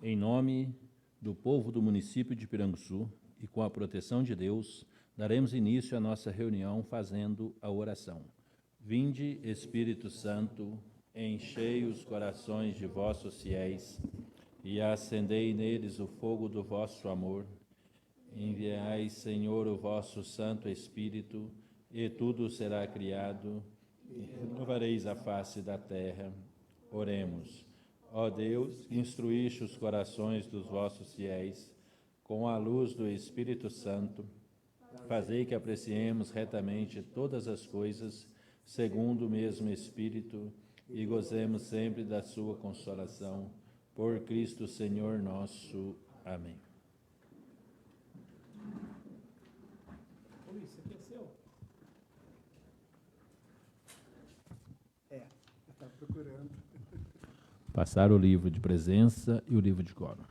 Em nome do povo do município de Piranguçu e com a proteção de Deus, daremos início à nossa reunião fazendo a oração. Vinde, Espírito Santo, enchei os corações de vossos fiéis e acendei neles o fogo do vosso amor. Enviai, Senhor, o vosso Santo Espírito, e tudo será criado, e renovareis a face da terra. Oremos. Ó Deus, que instruíste os corações dos vossos fiéis, com a luz do Espírito Santo, fazei que apreciemos retamente todas as coisas, segundo o mesmo Espírito, e gozemos sempre da sua consolação. Por Cristo Senhor nosso. Amém. Luiz, você aqueceu? Eu estava procurando. Passar o livro de presença e o livro de quórum.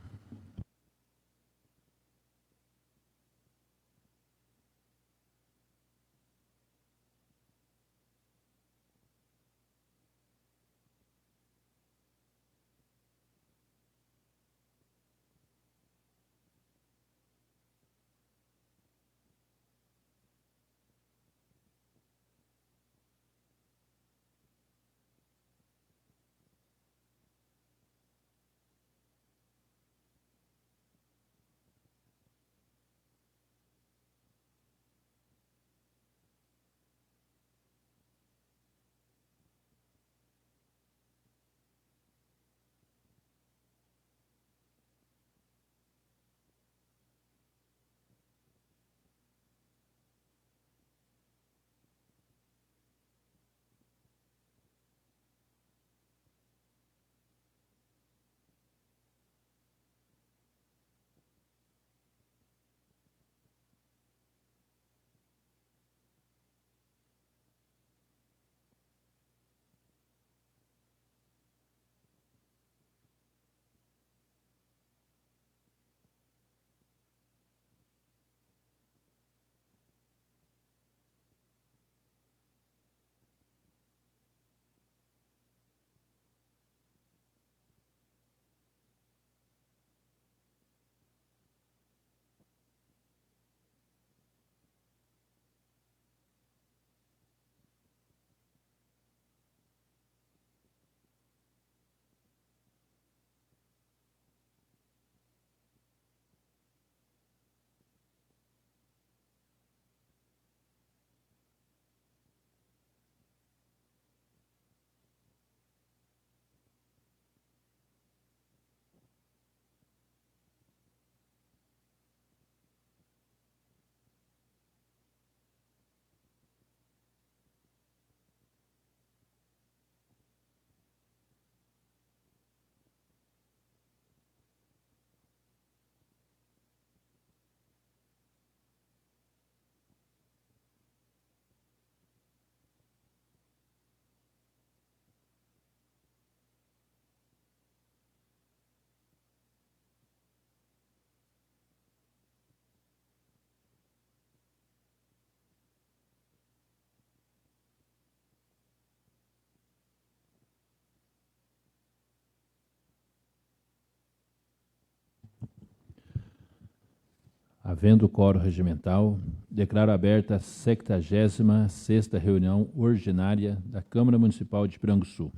Havendo quórum regimental, declaro aberta a 76ª reunião ordinária da Câmara Municipal de Piranguçu.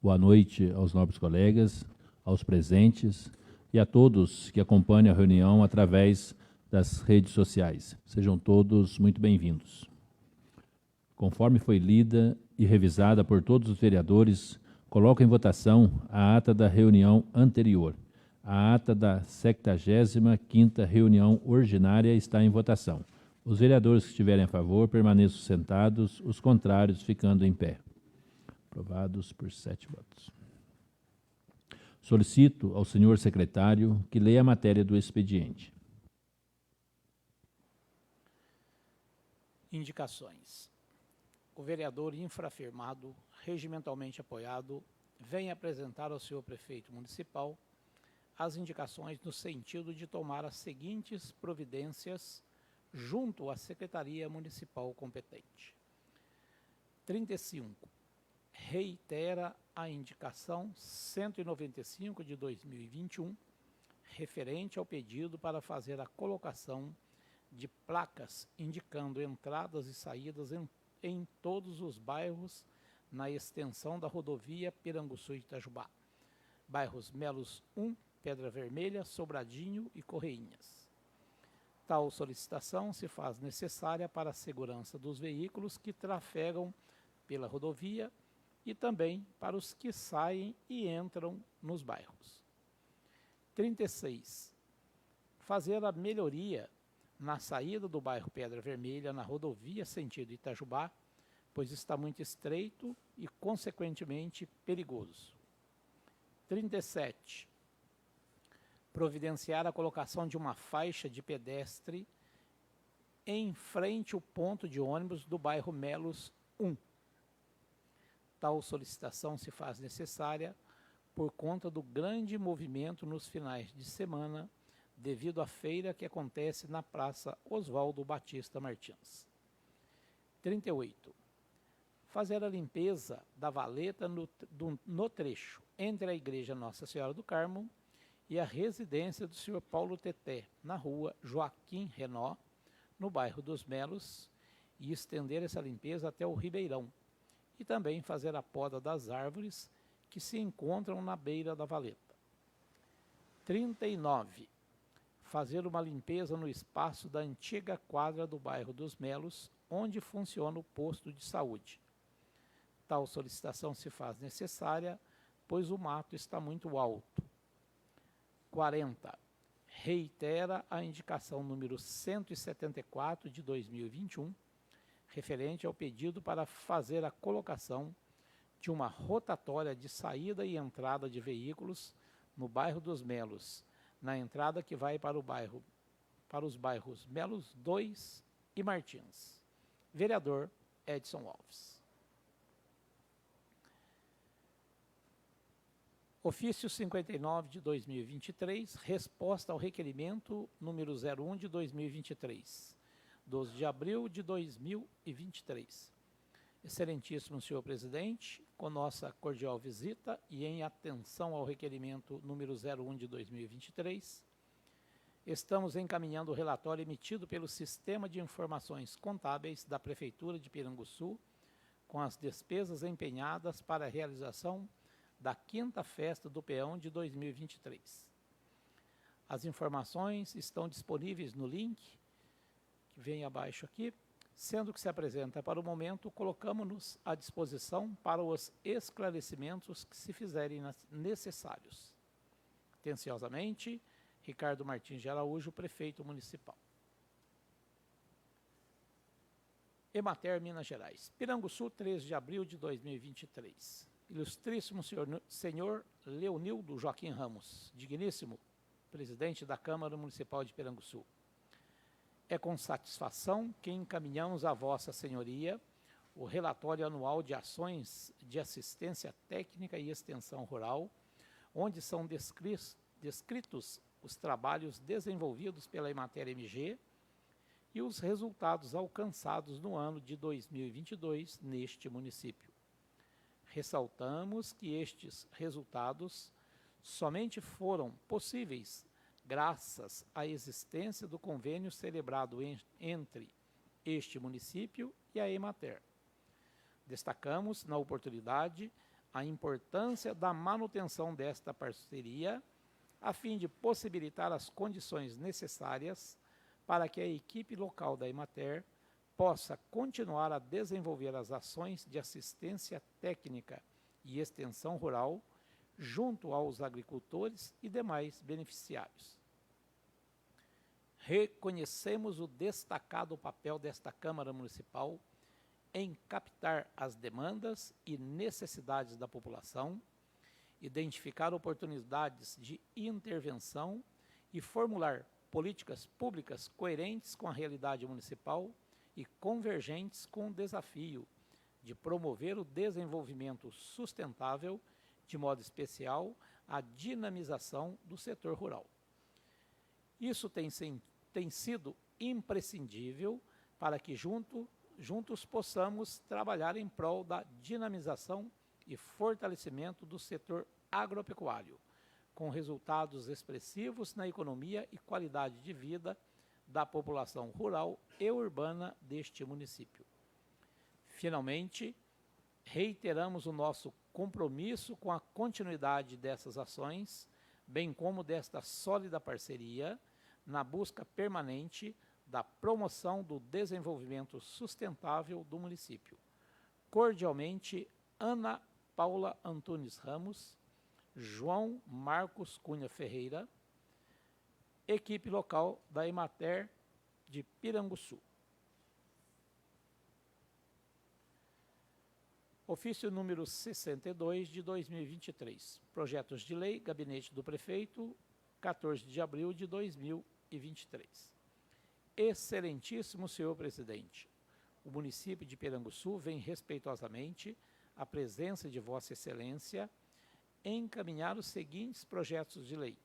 Boa noite aos nobres colegas, aos presentes e a todos que acompanham a reunião através das redes sociais. Sejam todos muito bem-vindos. Conforme foi lida e revisada por todos os vereadores, coloco em votação a ata da reunião anterior. A ata da 75ª reunião ordinária está em votação. Os vereadores que estiverem a favor permaneçam sentados, os contrários ficando em pé. Aprovados por 7 votos. Solicito ao senhor secretário que leia a matéria do expediente. Indicações. O vereador infrafirmado, regimentalmente apoiado, vem apresentar ao senhor prefeito municipal as indicações no sentido de tomar as seguintes providências junto à Secretaria Municipal competente. 35. Reitera a indicação 195 de 2021 referente ao pedido para fazer a colocação de placas indicando entradas e saídas em todos os bairros na extensão da rodovia Piranguçu-Itajubá, bairros Melos 1, Pedra Vermelha, Sobradinho e Correinhas. Tal solicitação se faz necessária para a segurança dos veículos que trafegam pela rodovia e também para os que saem e entram nos bairros. 36. Fazer a melhoria na saída do bairro Pedra Vermelha na rodovia sentido Itajubá, pois está muito estreito e, consequentemente, perigoso. 37. Providenciar a colocação de uma faixa de pedestre em frente ao ponto de ônibus do bairro Melos 1. Tal solicitação se faz necessária por conta do grande movimento nos finais de semana, devido à feira que acontece na Praça Oswaldo Batista Martins. 38. Fazer a limpeza da valeta no trecho entre a Igreja Nossa Senhora do Carmo e a residência do Sr. Paulo Teté, na rua Joaquim Renó, no bairro dos Melos, e estender essa limpeza até o Ribeirão, e também fazer a poda das árvores que se encontram na beira da valeta. 39. Fazer uma limpeza no espaço da antiga quadra do bairro dos Melos, onde funciona o posto de saúde. Tal solicitação se faz necessária, pois o mato está muito alto. 40. Reitera a indicação número 174 de 2021, referente ao pedido para fazer a colocação de uma rotatória de saída e entrada de veículos no bairro dos Melos, na entrada que vai para os bairros Melos 2 e Martins. Vereador Edson Alves. Ofício 59 de 2023, resposta ao requerimento número 01 de 2023, 12 de abril de 2023. Excelentíssimo senhor presidente, com nossa cordial visita e em atenção ao requerimento número 01 de 2023, estamos encaminhando o relatório emitido pelo Sistema de Informações Contábeis da Prefeitura de Piranguçu, com as despesas empenhadas para a realização da 5ª Festa do Peão de 2023. As informações estão disponíveis no link, que vem abaixo aqui, sendo que se apresenta para o momento, colocamos-nos à disposição para os esclarecimentos que se fizerem necessários. Atenciosamente, Ricardo Martins de Araújo, Prefeito Municipal. Emater, Minas Gerais. Piranguçu, 13 de abril de 2023. Ilustríssimo senhor Leonildo Joaquim Ramos, digníssimo presidente da Câmara Municipal de Piranguçu. É com satisfação que encaminhamos a Vossa Senhoria o relatório anual de ações de assistência técnica e extensão rural, onde são descritos os trabalhos desenvolvidos pela Emater MG e os resultados alcançados no ano de 2022 neste município. Ressaltamos que estes resultados somente foram possíveis graças à existência do convênio celebrado entre este município e a Emater. Destacamos, na oportunidade, a importância da manutenção desta parceria, a fim de possibilitar as condições necessárias para que a equipe local da Emater possa continuar a desenvolver as ações de assistência técnica e extensão rural junto aos agricultores e demais beneficiários. Reconhecemos o destacado papel desta Câmara Municipal em captar as demandas e necessidades da população, identificar oportunidades de intervenção e formular políticas públicas coerentes com a realidade municipal e convergentes com o desafio de promover o desenvolvimento sustentável, de modo especial, a dinamização do setor rural. Isso tem sido imprescindível para que juntos possamos trabalhar em prol da dinamização e fortalecimento do setor agropecuário, com resultados expressivos na economia e qualidade de vida da população rural e urbana deste município. Finalmente, reiteramos o nosso compromisso com a continuidade dessas ações, bem como desta sólida parceria na busca permanente da promoção do desenvolvimento sustentável do município. Cordialmente, Ana Paula Antunes Ramos, João Marcos Cunha Ferreira, equipe local da Emater de Piranguçu. Ofício número 62 de 2023. Projetos de lei, Gabinete do Prefeito, 14 de abril de 2023. Excelentíssimo senhor presidente, o município de Piranguçu vem respeitosamente à presença de Vossa Excelência encaminhar os seguintes projetos de lei.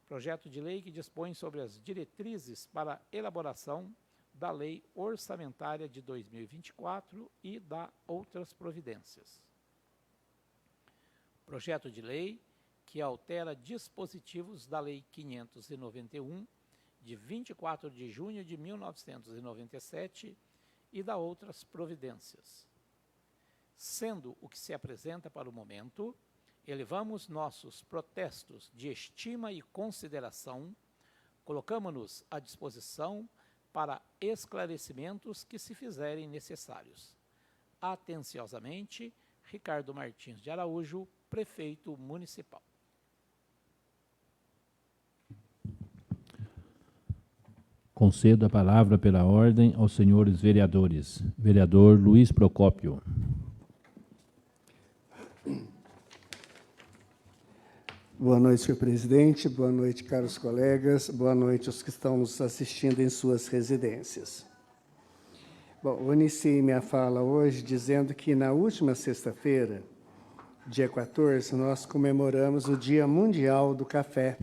Projeto de lei que dispõe sobre as diretrizes para a elaboração da Lei Orçamentária de 2024 e da outras providências. Projeto de lei que altera dispositivos da Lei 591, de 24 de junho de 1997, e da outras providências. Sendo o que se apresenta para o momento, elevamos nossos protestos de estima e consideração, colocamos-nos à disposição para esclarecimentos que se fizerem necessários. Atenciosamente, Ricardo Martins de Araújo, Prefeito Municipal. Concedo a palavra pela ordem aos senhores vereadores. Vereador Luiz Procópio. Boa noite, senhor presidente. Boa noite, caros colegas. Boa noite aos que estão nos assistindo em suas residências. Bom, eu iniciei minha fala hoje dizendo que na última sexta-feira, dia 14, nós comemoramos o Dia Mundial do Café,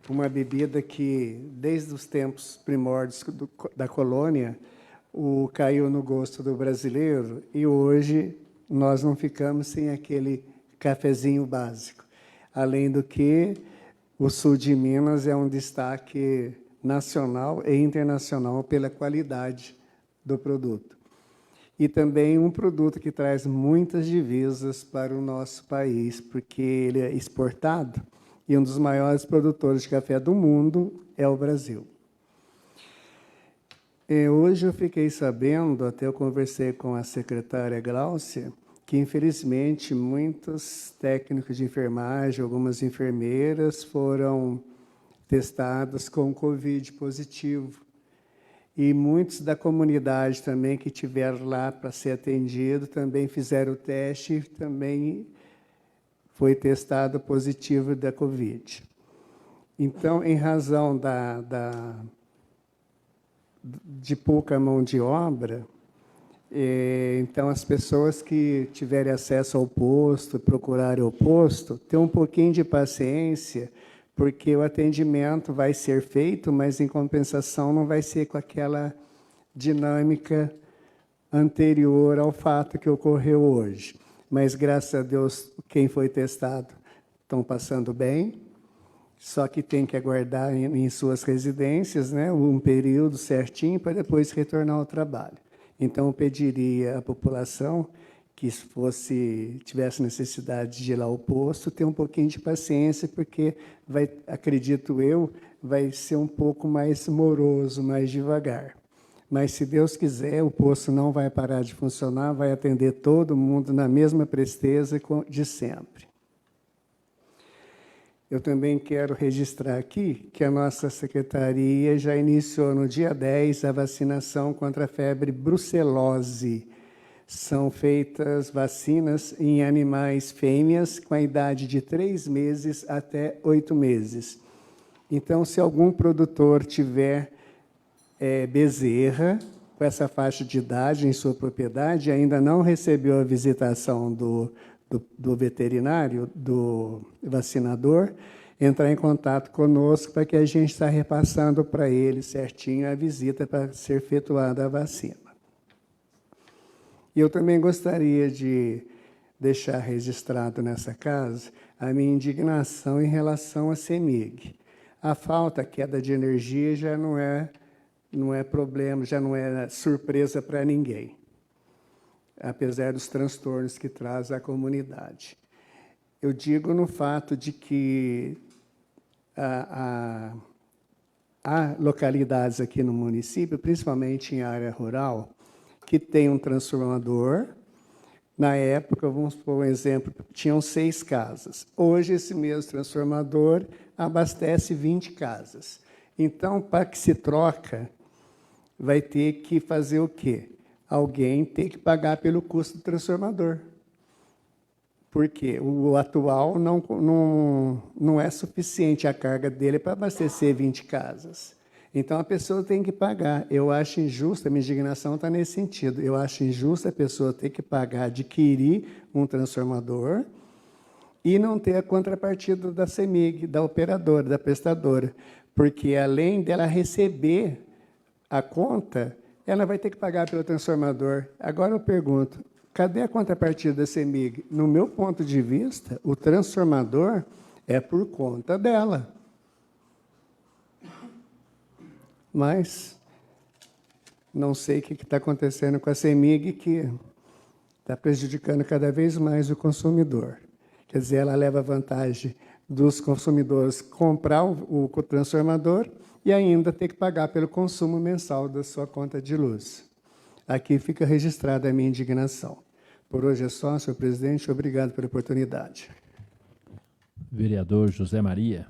uma bebida que, desde os tempos primórdios da colônia, caiu no gosto do brasileiro, e hoje nós não ficamos sem aquele cafezinho básico. Além do que, o sul de Minas é um destaque nacional e internacional pela qualidade do produto. E também um produto que traz muitas divisas para o nosso país, porque ele é exportado, e um dos maiores produtores de café do mundo é o Brasil. Hoje eu fiquei sabendo, até eu conversei com a secretária Gláucia, que, infelizmente, muitos técnicos de enfermagem, algumas enfermeiras, foram testados com Covid positivo. E muitos da comunidade também que estiveram lá para ser atendido também fizeram o teste e também foi testado positivo da Covid. Então, em razão de pouca mão de obra, então as pessoas que tiverem acesso ao posto, procurarem o posto, tenham um pouquinho de paciência, porque o atendimento vai ser feito, mas, em compensação, não vai ser com aquela dinâmica anterior ao fato que ocorreu hoje. Mas, graças a Deus, quem foi testado estão passando bem, só que tem que aguardar em suas residências, né, um período certinho para depois retornar ao trabalho. Então, eu pediria à população que tivesse necessidade de ir lá ao posto, ter um pouquinho de paciência, porque, acredito eu, vai ser um pouco mais moroso, mais devagar. Mas, se Deus quiser, o posto não vai parar de funcionar, vai atender todo mundo na mesma presteza de sempre. Eu também quero registrar aqui que a nossa secretaria já iniciou no dia 10 a vacinação contra a febre brucelose. São feitas vacinas em animais fêmeas com a idade de 3 meses até 8 meses. Então, se algum produtor tiver bezerra com essa faixa de idade em sua propriedade, ainda não recebeu a visitação do veterinário, do vacinador, entrar em contato conosco para que a gente está repassando para ele certinho a visita para ser efetuada a vacina. E eu também gostaria de deixar registrado nessa casa a minha indignação em relação à CEMIG. A falta, a queda de energia já não é problema, já não é surpresa para ninguém, apesar dos transtornos que traz à comunidade. Eu digo no fato de que há localidades aqui no município, principalmente em área rural, que tem um transformador. Na época, vamos pôr um exemplo, tinham 6 casas. Hoje, esse mesmo transformador abastece 20 casas. Então, para que se troca, vai ter que fazer o quê? Alguém tem que pagar pelo custo do transformador. Porque o atual não é suficiente a carga dele para abastecer 20 casas. Então, a pessoa tem que pagar. Eu acho injusto, a minha indignação está nesse sentido. Eu acho injusto a pessoa ter que pagar, adquirir um transformador e não ter a contrapartida da CEMIG, da operadora, da prestadora. Porque, além dela receber a conta, ela vai ter que pagar pelo transformador. Agora eu pergunto, cadê a contrapartida da CEMIG? No meu ponto de vista, o transformador é por conta dela. Mas não sei o que está acontecendo com a CEMIG, que está prejudicando cada vez mais o consumidor. Quer dizer, ela leva vantagem dos consumidores comprar o transformador e ainda ter que pagar pelo consumo mensal da sua conta de luz. Aqui fica registrada a minha indignação. Por hoje é só, senhor presidente. Obrigado pela oportunidade. Vereador José Maria.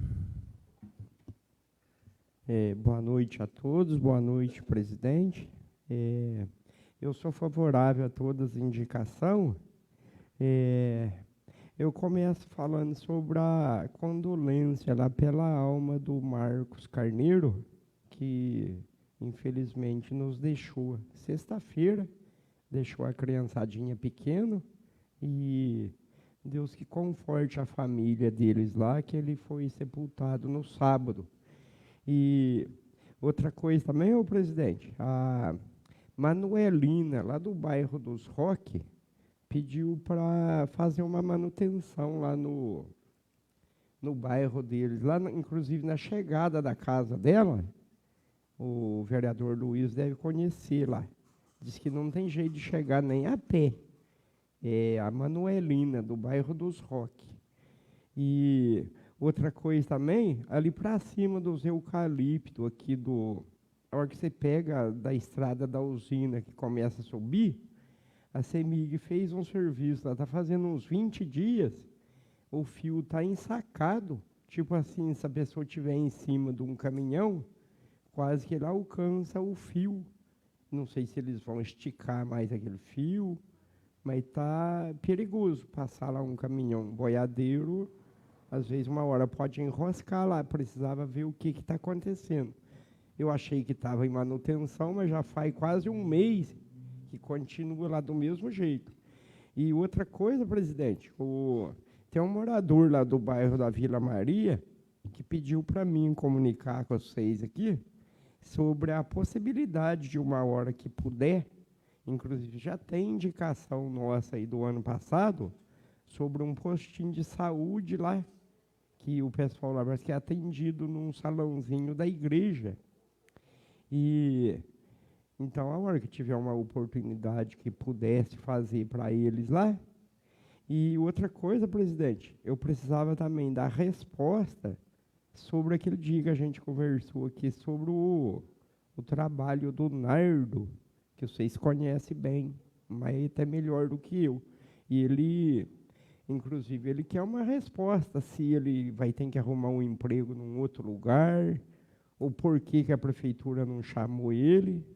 Boa noite a todos, boa noite, presidente. Eu sou favorável a todas as indicações. Eu começo falando sobre a condolência lá pela alma do Marcos Carneiro, que infelizmente nos deixou sexta-feira, deixou a criançadinha pequena, e Deus que conforte a família deles lá, que ele foi sepultado no sábado. E outra coisa também, ô presidente, a Manuelina, lá do bairro dos Roque, pediu para fazer uma manutenção lá no bairro deles, lá inclusive na chegada da casa dela. O vereador Luiz deve conhecer lá. Diz que não tem jeito de chegar nem a pé. É a Manuelina, do bairro dos Roque. E outra coisa também, ali para cima dos eucaliptos, aqui a hora que você pega da estrada da usina que começa a subir, a CEMIG fez um serviço, ela está fazendo uns 20 dias, o fio está ensacado, tipo assim, se a pessoa estiver em cima de um caminhão, quase que ele alcança o fio. Não sei se eles vão esticar mais aquele fio, mas está perigoso passar lá um caminhão boiadeiro. Às vezes, uma hora pode enroscar lá, precisava ver o que está acontecendo. Eu achei que estava em manutenção, mas já faz quase um mês que continua lá do mesmo jeito. E outra coisa, presidente, tem um morador lá do bairro da Vila Maria que pediu para mim comunicar com vocês aqui sobre a possibilidade de uma hora que puder, inclusive já tem indicação nossa aí do ano passado, sobre um postinho de saúde lá, que o pessoal lá parece que é atendido num salãozinho da igreja. E então, a hora que tiver uma oportunidade que pudesse fazer para eles lá. E outra coisa, presidente, eu precisava também dar resposta sobre aquele dia que a gente conversou aqui, sobre o trabalho do Nardo, que vocês conhecem bem, mas até melhor do que eu. E ele, inclusive, ele quer uma resposta, se ele vai ter que arrumar um emprego num outro lugar, ou por que a prefeitura não chamou ele.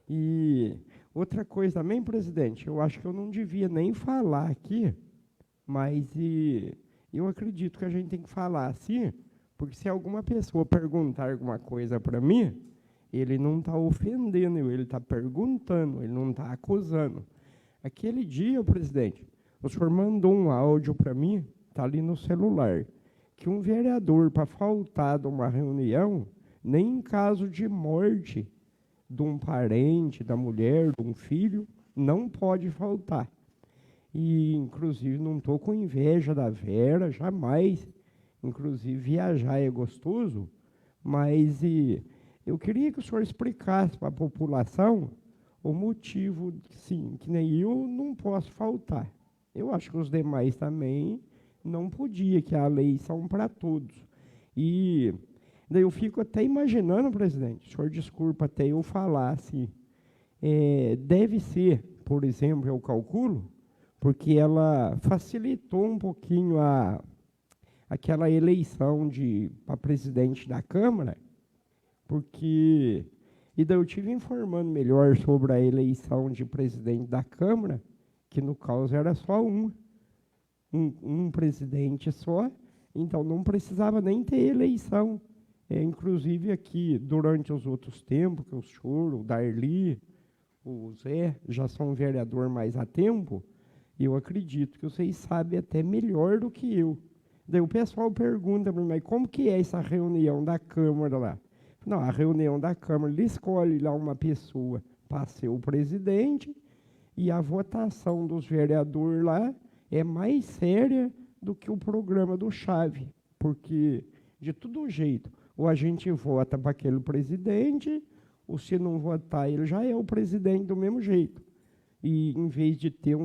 E outra coisa também, presidente, eu acho que eu não devia nem falar aqui, mas eu acredito que a gente tem que falar assim, porque se alguma pessoa perguntar alguma coisa para mim, ele não está ofendendo, ele está perguntando, ele não está acusando. Aquele dia, presidente, o senhor mandou um áudio para mim, está ali no celular, que um vereador, para faltar de uma reunião, nem em caso de morte de um parente, da mulher, de um filho, não pode faltar. E, inclusive, não estou com inveja da Vera, jamais. Inclusive, viajar é gostoso, mas eu queria que o senhor explicasse para a população o motivo, sim, que nem eu não posso faltar. Eu acho que os demais também não podia, que a lei são para todos. E daí eu fico até imaginando, presidente, o senhor desculpa até eu falar assim, deve ser, por exemplo, eu calculo, porque ela facilitou um pouquinho aquela eleição para presidente da Câmara, porque... E daí eu tive informando melhor sobre a eleição de presidente da Câmara, que no caso era só um presidente só, então não precisava nem ter eleição. Inclusive aqui, durante os outros tempos, que o senhor, o Darli, o Zé, já são vereador mais a tempo, eu acredito que vocês sabem até melhor do que eu. Daí o pessoal pergunta para mim, mas como que é essa reunião da Câmara lá? Não, a reunião da Câmara, ele escolhe lá uma pessoa para ser o presidente e a votação dos vereadores lá é mais séria do que o programa do Chave, porque, de todo jeito, ou a gente vota para aquele presidente, ou se não votar, ele já é o presidente do mesmo jeito. E, em vez de ter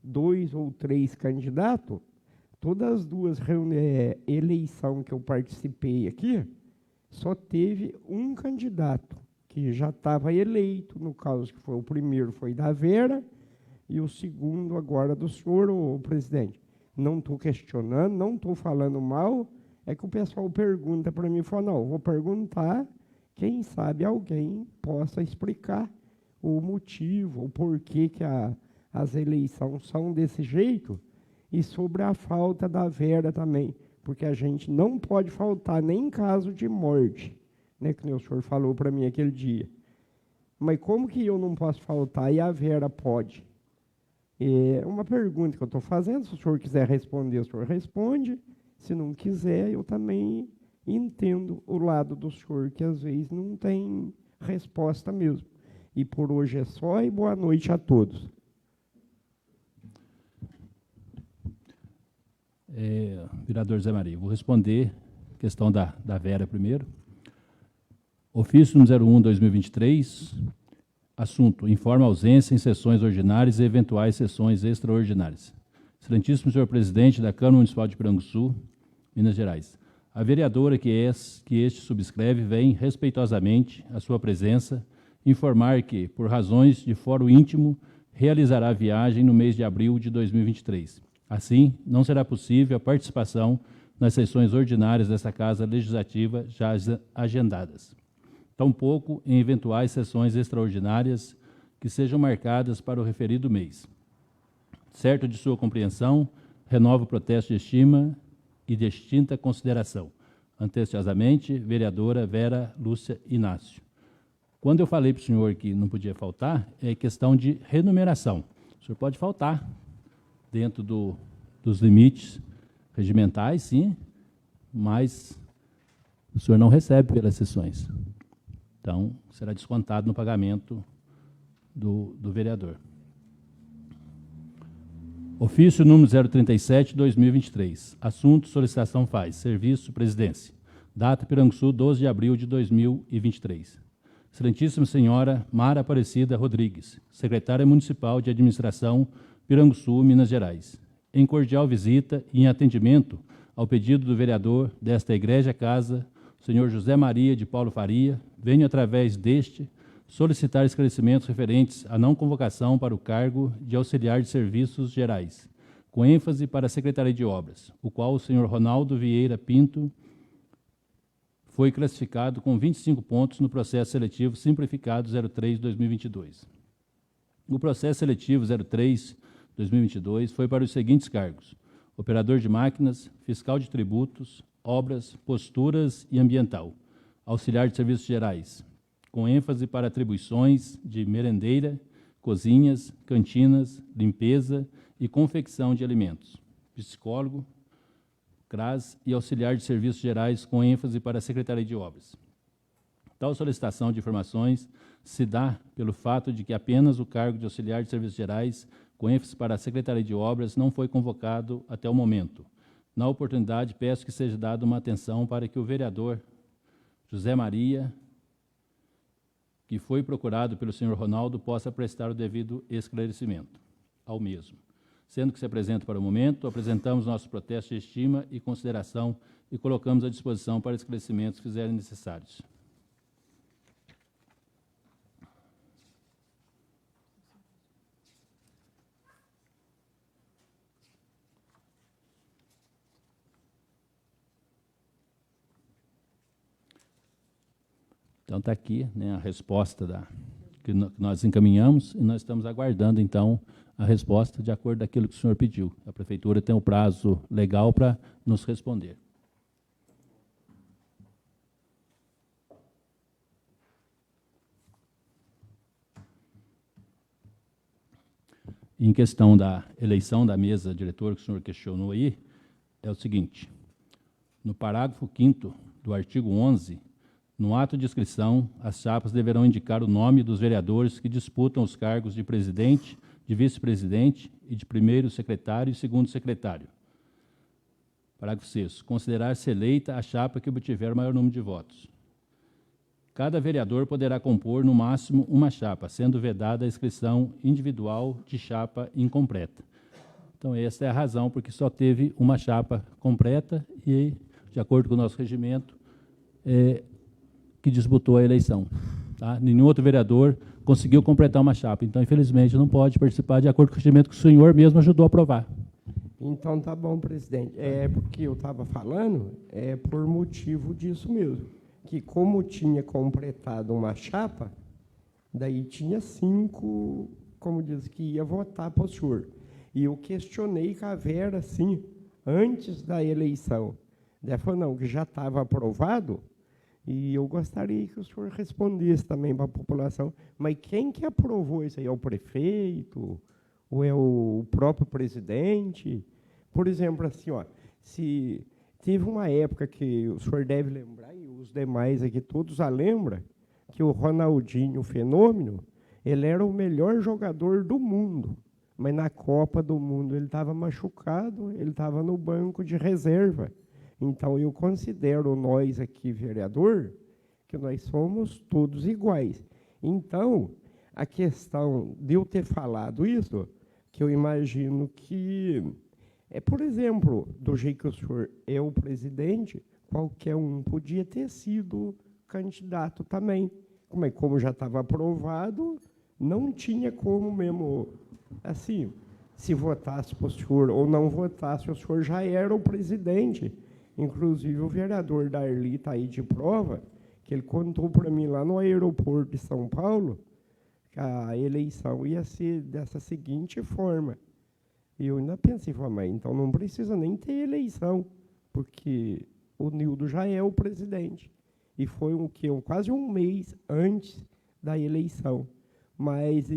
dois ou três candidatos, todas as duas eleições que eu participei aqui, só teve um candidato, que já estava eleito, no caso que foi o primeiro, foi da Vera, e o segundo agora do senhor, o presidente. Não estou questionando, não estou falando mal, é que o pessoal pergunta para mim, fala, não, vou perguntar, quem sabe alguém possa explicar o motivo, o porquê que as eleições são desse jeito, e sobre a falta da Vera também, porque a gente não pode faltar nem em caso de morte, né, que o senhor falou para mim aquele dia. Mas como que eu não posso faltar e a Vera pode? É uma pergunta que eu estou fazendo, se o senhor quiser responder, o senhor responde, se não quiser, eu também entendo o lado do senhor, que às vezes não tem resposta mesmo. E por hoje é só, e boa noite a todos. Vereador Zé Maria, vou responder a questão da Vera primeiro. Ofício número 01/2023, assunto, informa ausência em sessões ordinárias e eventuais sessões extraordinárias. Excelentíssimo senhor presidente da Câmara Municipal de Piranguçu, Minas Gerais, a vereadora que este subscreve vem respeitosamente à sua presença informar que, por razões de fórum íntimo, realizará a viagem no mês de abril de 2023. Assim, não será possível a participação nas sessões ordinárias dessa Casa Legislativa já agendadas, tampouco em eventuais sessões extraordinárias que sejam marcadas para o referido mês. Certo de sua compreensão, renovo o protesto de estima e de extinta consideração. Anteciosamente, vereadora Vera Lúcia Inácio. Quando eu falei para o senhor que não podia faltar, é questão de renumeração. O senhor pode faltar dentro dos limites regimentais, sim, mas o senhor não recebe pelas sessões. Então, será descontado no pagamento do vereador. Ofício número 037/2023. Assunto, solicitação faz. Serviço, presidência. Data, Piranguçu, 12 de abril de 2023. Excelentíssima senhora Mara Aparecida Rodrigues, secretária municipal de administração, Piranguçu, Minas Gerais. Em cordial visita e em atendimento ao pedido do vereador desta Igreja Casa, senhor José Maria de Paulo Faria, venho através deste solicitar esclarecimentos referentes à não convocação para o cargo de auxiliar de serviços gerais, com ênfase para a Secretaria de Obras, o qual o senhor Ronaldo Vieira Pinto foi classificado com 25 pontos no processo seletivo simplificado 03/2022. O processo seletivo 03/2022 foi para os seguintes cargos: operador de máquinas, fiscal de tributos, obras, posturas e ambiental, auxiliar de serviços gerais, com ênfase para atribuições de merendeira, cozinhas, cantinas, limpeza e confecção de alimentos, psicólogo, CRAS e auxiliar de serviços gerais, com ênfase para a Secretaria de Obras. Tal solicitação de informações se dá pelo fato de que apenas o cargo de auxiliar de serviços gerais, com ênfase para a Secretaria de Obras, não foi convocado até o momento. Na oportunidade, peço que seja dada uma atenção para que o vereador José Maria, que foi procurado pelo senhor Ronaldo, possa prestar o devido esclarecimento ao mesmo. Sendo que se apresenta para o momento, apresentamos nosso protesto de estima e consideração e colocamos à disposição para esclarecimentos que fizerem necessários. Então, está aqui, né, a resposta que nós encaminhamos e nós estamos aguardando, então, a resposta de acordo com aquilo que o senhor pediu. A Prefeitura tem o prazo legal para nos responder. Em questão da eleição da mesa diretora que o senhor questionou aí, é o seguinte: no parágrafo 5º do artigo 11, no ato de inscrição, as chapas deverão indicar o nome dos vereadores que disputam os cargos de presidente, de vice-presidente e de primeiro secretário e segundo secretário. Parágrafo 6º. Considerar-se eleita a chapa que obtiver o maior número de votos. Cada vereador poderá compor, no máximo, uma chapa, sendo vedada a inscrição individual de chapa incompleta. Então, essa é a razão porque só teve uma chapa completa e, de acordo com o nosso regimento, que disputou a eleição. Tá? Nenhum outro vereador conseguiu completar uma chapa. Então, infelizmente, não pode participar de acordo com o regimento que o senhor mesmo ajudou a aprovar. Então, tá bom, presidente. Porque eu estava falando, por motivo disso mesmo, que como tinha completado uma chapa, daí tinha 5, como diz, que ia votar para o senhor. E eu questionei com a Vera, assim, antes da eleição. Daí ela falou, não, que já estava aprovado, e eu gostaria que o senhor respondesse também para a população. Mas quem que aprovou isso aí? É o prefeito? Ou é o próprio presidente? Por exemplo, assim, ó, se teve uma época que o senhor deve lembrar, e os demais aqui todos já lembram, que o Ronaldinho, o fenômeno, ele era o melhor jogador do mundo. Mas na Copa do Mundo ele estava machucado, ele estava no banco de reserva. Então, eu considero nós aqui, vereador, que nós somos todos iguais. Então, a questão de eu ter falado isso, que eu imagino que, por exemplo, do jeito que o senhor é o presidente, qualquer um podia ter sido candidato também. Como já estava aprovado, não tinha como mesmo, assim, se votasse para o senhor ou não votasse, o senhor já era o presidente. Inclusive, o vereador Darli está aí de prova, que ele contou para mim lá no aeroporto de São Paulo, que a eleição ia ser dessa seguinte forma. E eu ainda pensei, mas então não precisa nem ter eleição, porque o Nildo já é o presidente. E foi quase um mês antes da eleição. Mas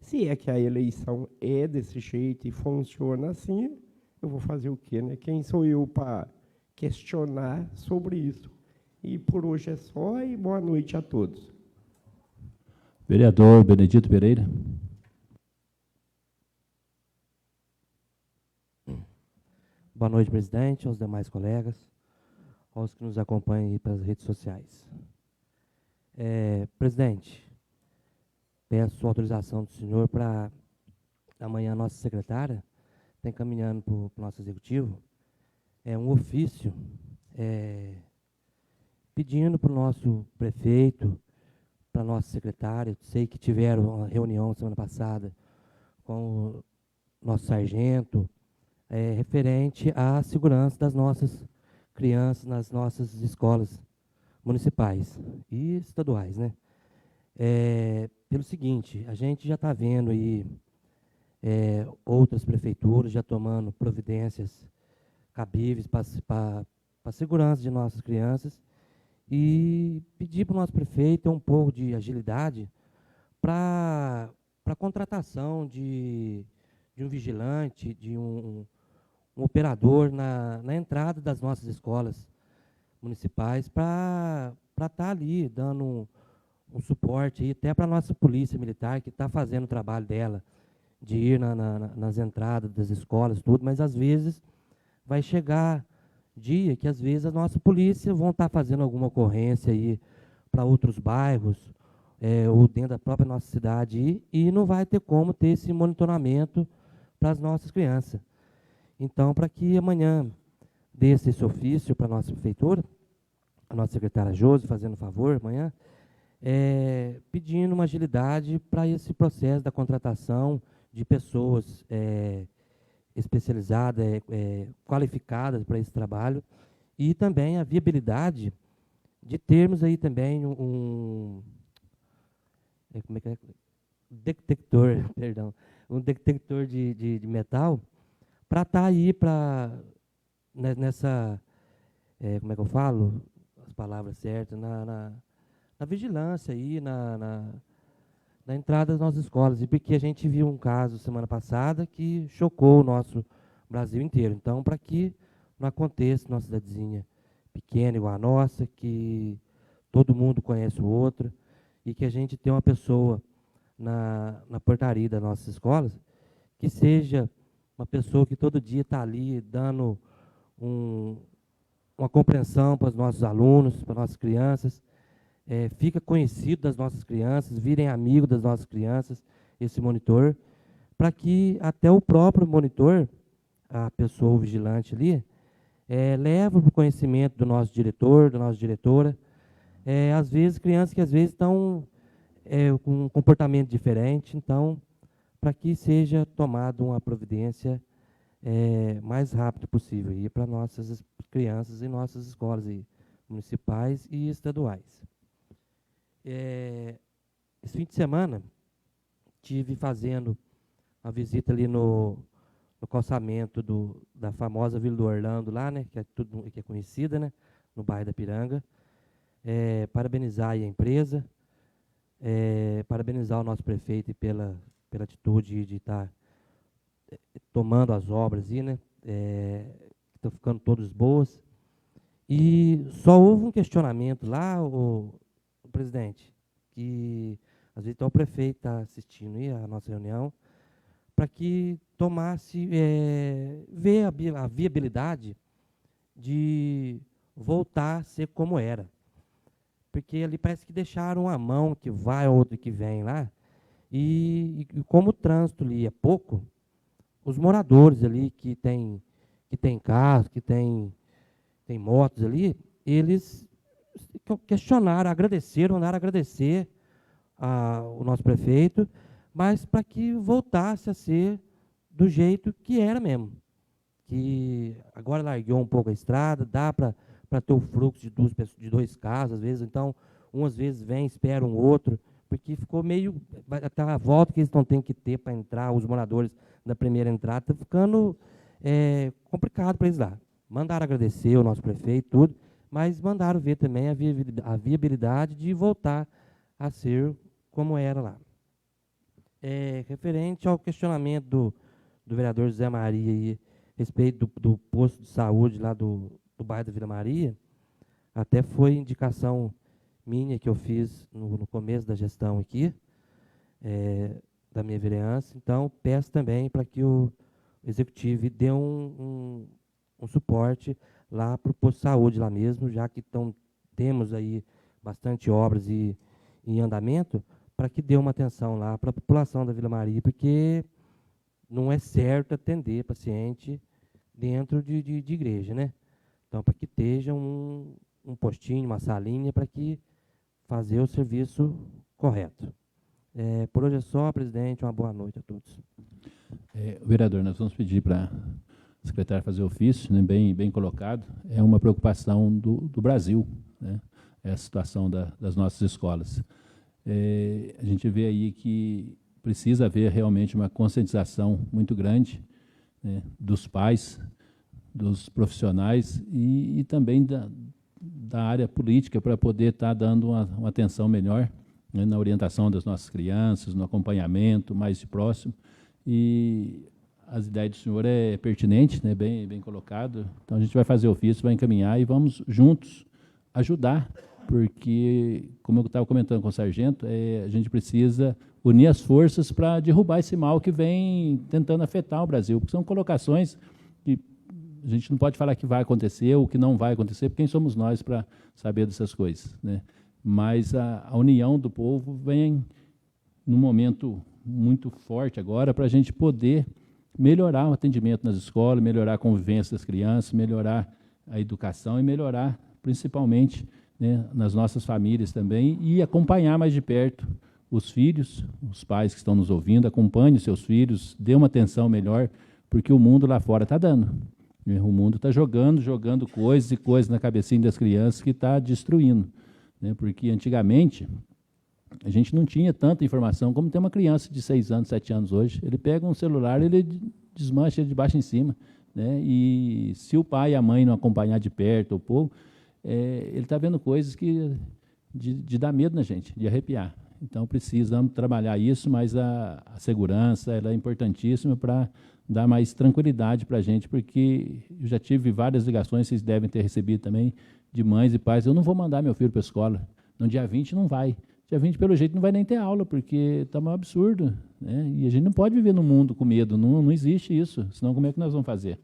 se é que a eleição é desse jeito e funciona assim, eu vou fazer o quê, né? Quem sou eu para questionar sobre isso? E por hoje é só, e boa noite a todos. Vereador Benedito Pereira. Boa noite, presidente, aos demais colegas, aos que nos acompanham aí pelas redes sociais. Presidente, peço autorização do senhor para amanhã a nossa secretária está encaminhando para o nosso executivo um ofício pedindo para o nosso prefeito, para a nossa secretária, sei que tiveram uma reunião semana passada com o nosso sargento, referente à segurança das nossas crianças nas nossas escolas municipais e estaduais, né? Pelo seguinte, a gente já está vendo aí outras prefeituras já tomando providências cabíveis para a segurança de nossas crianças e pedir para o nosso prefeito ter um pouco de agilidade para a contratação de um vigilante, de um operador na entrada das nossas escolas municipais para para estar ali dando um suporte aí, até para a nossa polícia militar, que está fazendo o trabalho dela, de ir nas entradas das escolas, tudo, mas às vezes vai chegar dia que às vezes a nossa polícia vão estar fazendo alguma ocorrência aí para outros bairros, ou dentro da própria nossa cidade, e não vai ter como ter esse monitoramento para as nossas crianças. Então, para que amanhã desse esse ofício para a nossa prefeitura, a nossa secretária Josi, fazendo favor, amanhã, pedindo uma agilidade para esse processo da contratação de pessoas especializadas, qualificadas para esse trabalho, e também a viabilidade de termos aí também como é que é? Detector, perdão, um detector de metal, para estar aí nessa, como é que eu falo? As palavras certas, na vigilância aí, na entrada das nossas escolas. E porque a gente viu um caso semana passada que chocou o nosso Brasil inteiro. Então, para que não aconteça nossa cidadezinha pequena igual a nossa, que todo mundo conhece o outro, e que a gente tenha uma pessoa na portaria das nossas escolas que seja uma pessoa que todo dia está ali dando uma compreensão para os nossos alunos, para as nossas crianças, fica conhecido das nossas crianças, virem amigos das nossas crianças, esse monitor, para que até o próprio monitor, a pessoa o vigilante ali, leva para o conhecimento do nosso diretor, da nossa diretora, às vezes crianças que às vezes estão com um comportamento diferente, então, para que seja tomada uma providência mais rápido possível aí para nossas crianças e nossas escolas aí, municipais e estaduais. Esse fim de semana, tive fazendo uma visita ali no calçamento da famosa Vila do Orlando, lá, né, que é conhecida, né, no bairro da Piranga. Parabenizar aí a empresa, parabenizar o nosso prefeito pela atitude de estar tomando as obras aí, né, estão ficando todas boas. E só houve um questionamento lá, o presidente, que às vezes o prefeito está assistindo aí a nossa reunião, para que tomasse, ver a viabilidade de voltar a ser como era. Porque ali parece que deixaram uma mão que vai, outra que vem lá, e como o trânsito ali é pouco, os moradores ali que tem carros, que tem motos ali, eles questionaram, agradeceram, mandaram agradecer o nosso prefeito, mas para que voltasse a ser do jeito que era mesmo. Que agora largou um pouco a estrada, dá para ter o fluxo de dois carros, às vezes, então, às vezes vem, espera um outro, porque ficou meio, até a volta que eles não têm que ter para entrar, os moradores da primeira entrada, está ficando complicado para eles lá. Mandaram agradecer o nosso prefeito, tudo, mas mandaram ver também a viabilidade de voltar a ser como era lá. Referente ao questionamento do vereador José Maria aí, a respeito do posto de saúde lá do bairro da Vila Maria, até foi indicação minha que eu fiz no começo da gestão aqui, da minha vereança. Então, peço também para que o executivo dê um suporte lá para o posto de saúde lá mesmo, já que temos aí bastante obras em andamento, para que dê uma atenção lá para a população da Vila Maria, porque não é certo atender paciente dentro de igreja, né? Então, para que esteja um postinho, uma salinha, para que fazer o serviço correto. Por hoje é só, presidente. Uma boa noite a todos. Vereador, nós vamos pedir para o secretário fazer ofício, né, bem colocado. É uma preocupação do Brasil, né, a situação das nossas escolas. A gente vê aí que precisa haver realmente uma conscientização muito grande, né, dos pais, dos profissionais e também da área política, para poder estar dando uma atenção melhor, né, na orientação das nossas crianças, no acompanhamento mais próximo. E as ideias do senhor é pertinente, né, bem colocado. Então, a gente vai fazer ofício, vai encaminhar e vamos juntos ajudar porque, como eu estava comentando com o sargento, a gente precisa unir as forças para derrubar esse mal que vem tentando afetar o Brasil, porque são colocações que a gente não pode falar que vai acontecer ou que não vai acontecer, porque quem somos nós para saber dessas coisas, né? Mas a união do povo vem num momento muito forte agora para a gente poder melhorar o atendimento nas escolas, melhorar a convivência das crianças, melhorar a educação e melhorar, principalmente, né, nas nossas famílias também, e acompanhar mais de perto os filhos, os pais que estão nos ouvindo, acompanhe os seus filhos, dê uma atenção melhor, porque o mundo lá fora está dando. Né? O mundo está jogando coisas e coisas na cabecinha das crianças que está destruindo. Né? Porque antigamente a gente não tinha tanta informação como tem uma criança de 6 anos, 7 anos hoje. Ele pega um celular, ele desmancha de baixo em cima. Né? E se o pai e a mãe não acompanhar de perto o povo, ele está vendo coisas que de dar medo na gente, de arrepiar. Então, precisamos trabalhar isso, mas a segurança ela é importantíssima para dar mais tranquilidade para a gente, porque eu já tive várias ligações, vocês devem ter recebido também, de mães e pais, eu não vou mandar meu filho para a escola, no dia 20 não vai. Dia 20, pelo jeito, não vai nem ter aula, porque está um absurdo. Né? E a gente não pode viver no mundo com medo, não existe isso, senão como é que nós vamos fazer?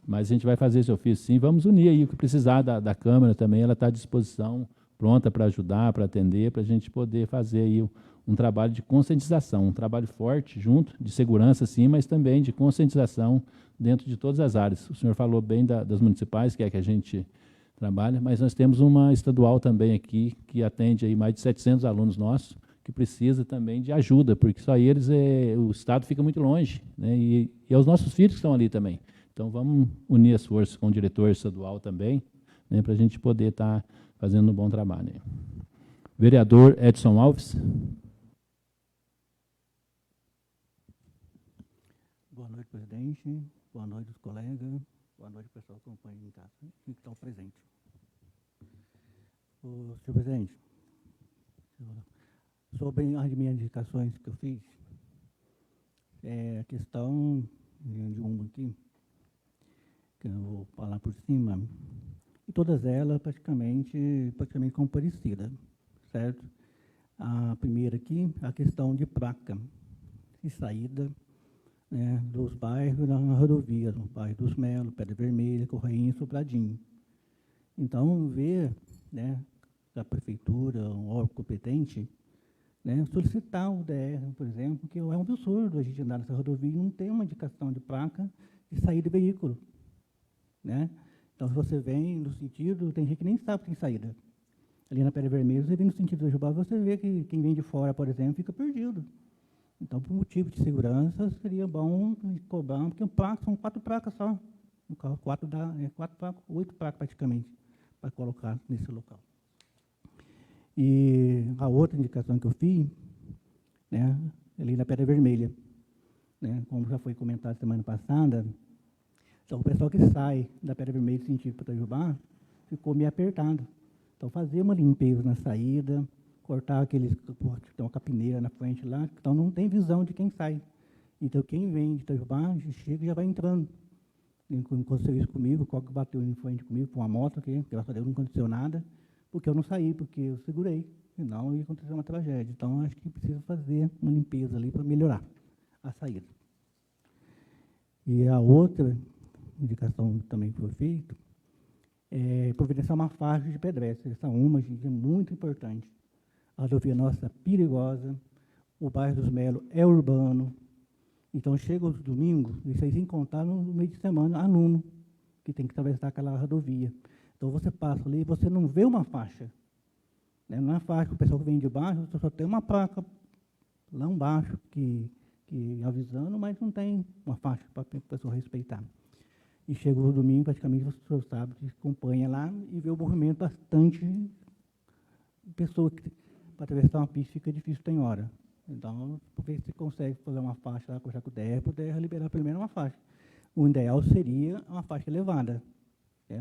Mas a gente vai fazer esse ofício sim, vamos unir aí o que precisar da Câmara também, ela está à disposição, pronta para ajudar, para atender, para a gente poder fazer aí um trabalho de conscientização, um trabalho forte junto, de segurança sim, mas também de conscientização dentro de todas as áreas. O senhor falou bem das municipais, que é que a gente trabalha, mas nós temos uma estadual também aqui, que atende aí mais de 700 alunos nossos, que precisa também de ajuda, porque só eles, o Estado fica muito longe, né? E é os nossos filhos que estão ali também. Então, vamos unir as forças com o diretor estadual também, né, para a gente poder estar fazendo um bom trabalho. Vereador Edson Alves. Boa noite, presidente. Boa noite, os colegas. Boa noite, pessoal que acompanha em casa e que estão presentes. Senhor presidente, sobre as minhas indicações que eu fiz, a questão de uma aqui, que eu vou falar por cima, e todas elas praticamente como parecidas, certo? A primeira aqui, a questão de placa e saída, né, dos bairros na rodovia, no bairro dos Melos, Pedra Vermelha, Correinha e Sobradinho. Então, ver, né, da prefeitura, um órgão competente, né, solicitar o DR, por exemplo, que é um absurdo a gente andar nessa rodovia e não ter uma indicação de placa de saída de veículo. Né? Então, se você vem no sentido, tem gente que nem sabe que tem saída. Ali na Pedra Vermelha, você vem no sentido da Jubá, você vê que quem vem de fora, por exemplo, fica perdido. Então, por motivo de segurança, seria bom cobrar, porque são 4 placas só. No carro 4 dá 4 placas, 8 placas praticamente, para colocar nesse local. E a outra indicação que eu fiz, né, ali na Pedra Vermelha, né, como já foi comentado semana passada, então o pessoal que sai da Pedra Vermelha sentido para Itajubá ficou meio apertado. Então, fazer uma limpeza na saída, cortar aqueles, tem uma capineira na frente lá, então não tem visão de quem sai. Então, quem vem de Itajubá, chega e já vai entrando. Aconteceu isso comigo, o Coque bateu em frente comigo com uma moto, que graças a Deus não aconteceu nada, porque eu não saí, porque eu segurei, senão ia acontecer uma tragédia. Então, acho que precisa fazer uma limpeza ali para melhorar a saída. E a outra indicação também que foi feita é providenciar uma faixa de pedestre. Essa gente, é muito importante. A rodovia nossa é perigosa, o bairro dos Melos é urbano, então chega os domingos, isso aí sem contar no meio de semana, aluno, que tem que atravessar aquela rodovia. Então você passa ali e você não vê uma faixa. Né? Não é faixa, o pessoal que vem de baixo, só tem uma placa lá embaixo que avisando, mas não tem uma faixa para a pessoa respeitar. E chega o domingo, praticamente, você sabe, que acompanha lá e vê o movimento bastante pessoa que para atravessar uma pista fica difícil, tem hora. Então, ver se consegue fazer uma faixa lá, conversar com o DR, poder liberar pelo menos uma faixa. O ideal seria uma faixa elevada,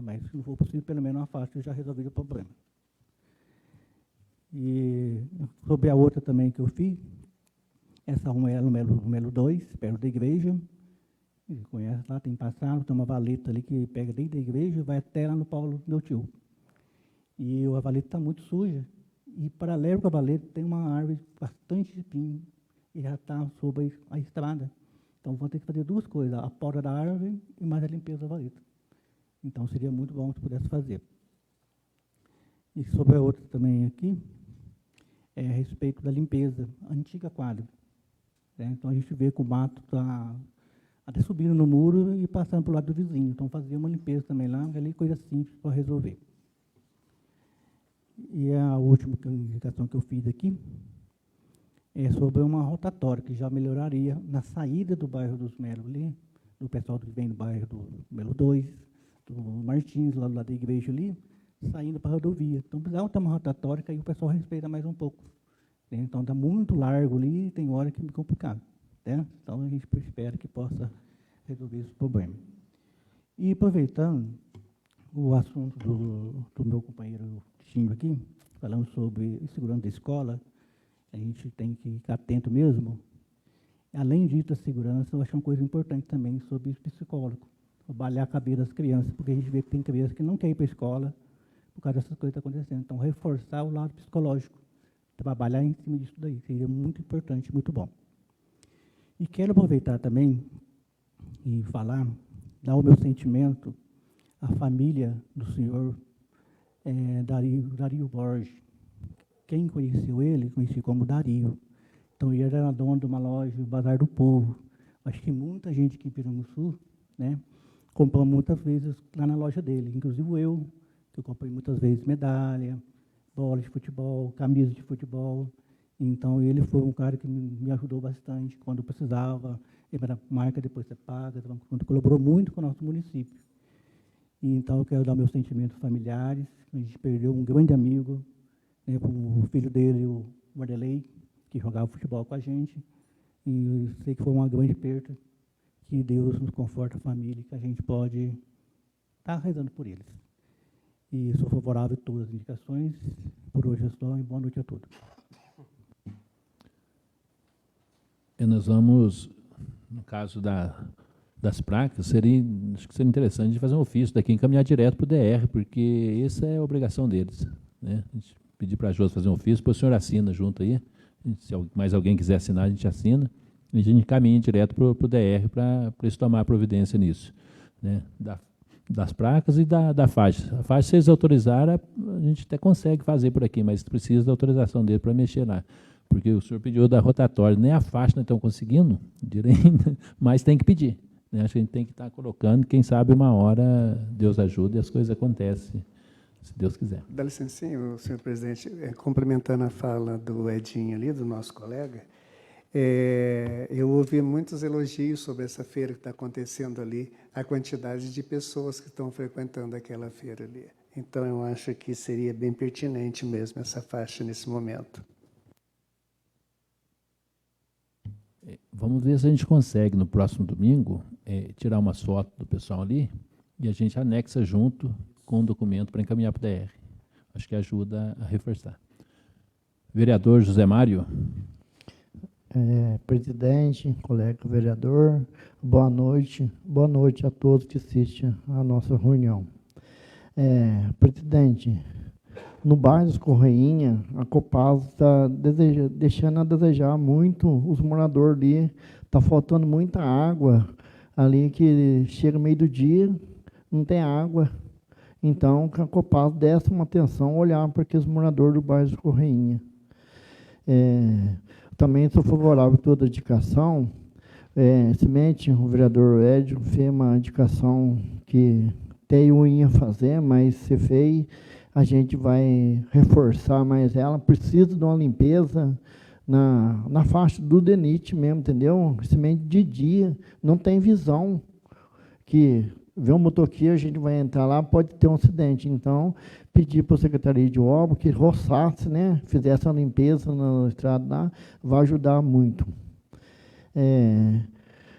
mas se não for possível, pelo menos uma faixa já resolveria o problema. E sobre a outra também que eu fiz, essa rua é no Melo 2, perto da igreja. Você conhece lá, tem passado, tem uma valeta ali que pega desde a igreja e vai até lá no Paulo, meu tio. E a valeta está muito suja. E paralelo com a valeta tem uma árvore bastante espinho e já está sobre a estrada. Então, vou ter que fazer duas coisas, a poda da árvore e mais a limpeza da valeta. Então, seria muito bom se pudesse fazer. E sobre a outra também aqui, é a respeito da limpeza, a antiga quadra. Né? Então, a gente vê que o mato está até subindo no muro e passando para o lado do vizinho. Então, fazer uma limpeza também lá, ali coisa simples para resolver. E a última indicação que eu fiz aqui é sobre uma rotatória, que já melhoraria na saída do bairro dos Melo ali, do pessoal que vem do bairro do Melo 2, do Martins, lá do lado da igreja ali, saindo para a rodovia. Então, precisava ter uma rotatória que aí o pessoal respeita mais um pouco. Né? Então, está muito largo ali e tem hora que é complicado. Né? Então, a gente espera que possa resolver esse problema. E aproveitando o assunto do meu companheiro Tinho aqui, falando sobre segurança da escola, a gente tem que ficar atento mesmo. Além disso, da segurança, eu acho uma coisa importante também sobre os psicólogos, trabalhar a cabeça das crianças, porque a gente vê que tem crianças que não querem ir para a escola por causa dessas coisas que estão acontecendo. Então, reforçar o lado psicológico, trabalhar em cima disso daí, seria muito importante, muito bom. E quero aproveitar também e falar, dar o meu sentimento à família do senhor Dario Borges. Quem conheceu ele, conheci como Dario. Então, ele era dono de uma loja, o Bazar do Povo. Acho que muita gente aqui em Piranguçu, né, comprou muitas vezes lá na loja dele, inclusive eu, que eu comprei muitas vezes medalha, bola de futebol, camisa de futebol. Então, ele foi um cara que me ajudou bastante quando eu precisava. Ele era marca, depois você paga, então, colaborou muito com o nosso município. E, então, eu quero dar meus sentimentos familiares. A gente perdeu um grande amigo, né, o filho dele, o Mardelei, que jogava futebol com a gente. E eu sei que foi uma grande perda. Que Deus nos conforte a família, que a gente pode estar rezando por eles. E sou favorável a todas as indicações. Por hoje é só, e boa noite a todos. E nós vamos, no caso das placas, acho que seria interessante a gente fazer um ofício daqui, encaminhar direto para o DR, porque essa é a obrigação deles. Né? A gente pedir para a Josi fazer um ofício, depois o senhor assina junto aí. Se mais alguém quiser assinar, a gente assina. E a gente encaminha direto para o DR para eles tomar providência nisso. Né? Das placas e da faixa. A faixa, se eles autorizarem, a gente até consegue fazer por aqui, mas precisa da autorização dele para mexer lá. Porque o senhor pediu da rotatória, nem a faixa nós estamos conseguindo, mas tem que pedir. Né? Acho que a gente tem que estar colocando, quem sabe uma hora Deus ajuda e as coisas acontecem, se Deus quiser. Dá licencinha, senhor presidente, complementando a fala do Edinho ali, do nosso colega, eu ouvi muitos elogios sobre essa feira que está acontecendo ali, a quantidade de pessoas que estão frequentando aquela feira ali. Então, eu acho que seria bem pertinente mesmo essa faixa nesse momento. Vamos ver se a gente consegue, no próximo domingo, tirar umas fotos do pessoal ali e a gente anexa junto com o documento para encaminhar para o DR. Acho que ajuda a reforçar. Vereador José Mário. Presidente, colega vereador, boa noite a todos que assistem à nossa reunião. Presidente, no bairro dos Correinha, a Copasa está deixando a desejar muito os moradores ali, está faltando muita água ali, que chega meio do dia, não tem água. Então, que a Copasa desse uma atenção, olhar para aqueles moradores do bairro dos Correinha. Também sou favorável a toda a indicação. Semente, o vereador Edson fez uma indicação que até eu ia fazer, mas se fez, a gente vai reforçar mais ela. Precisa de uma limpeza na faixa do DENIT mesmo, entendeu? Semente de dia, não tem visão. Que vê um motoqueiro, a gente vai entrar lá, pode ter um acidente. Então, pedir para a Secretaria de Obras que roçasse, né, fizesse uma limpeza na estrada lá, vai ajudar muito.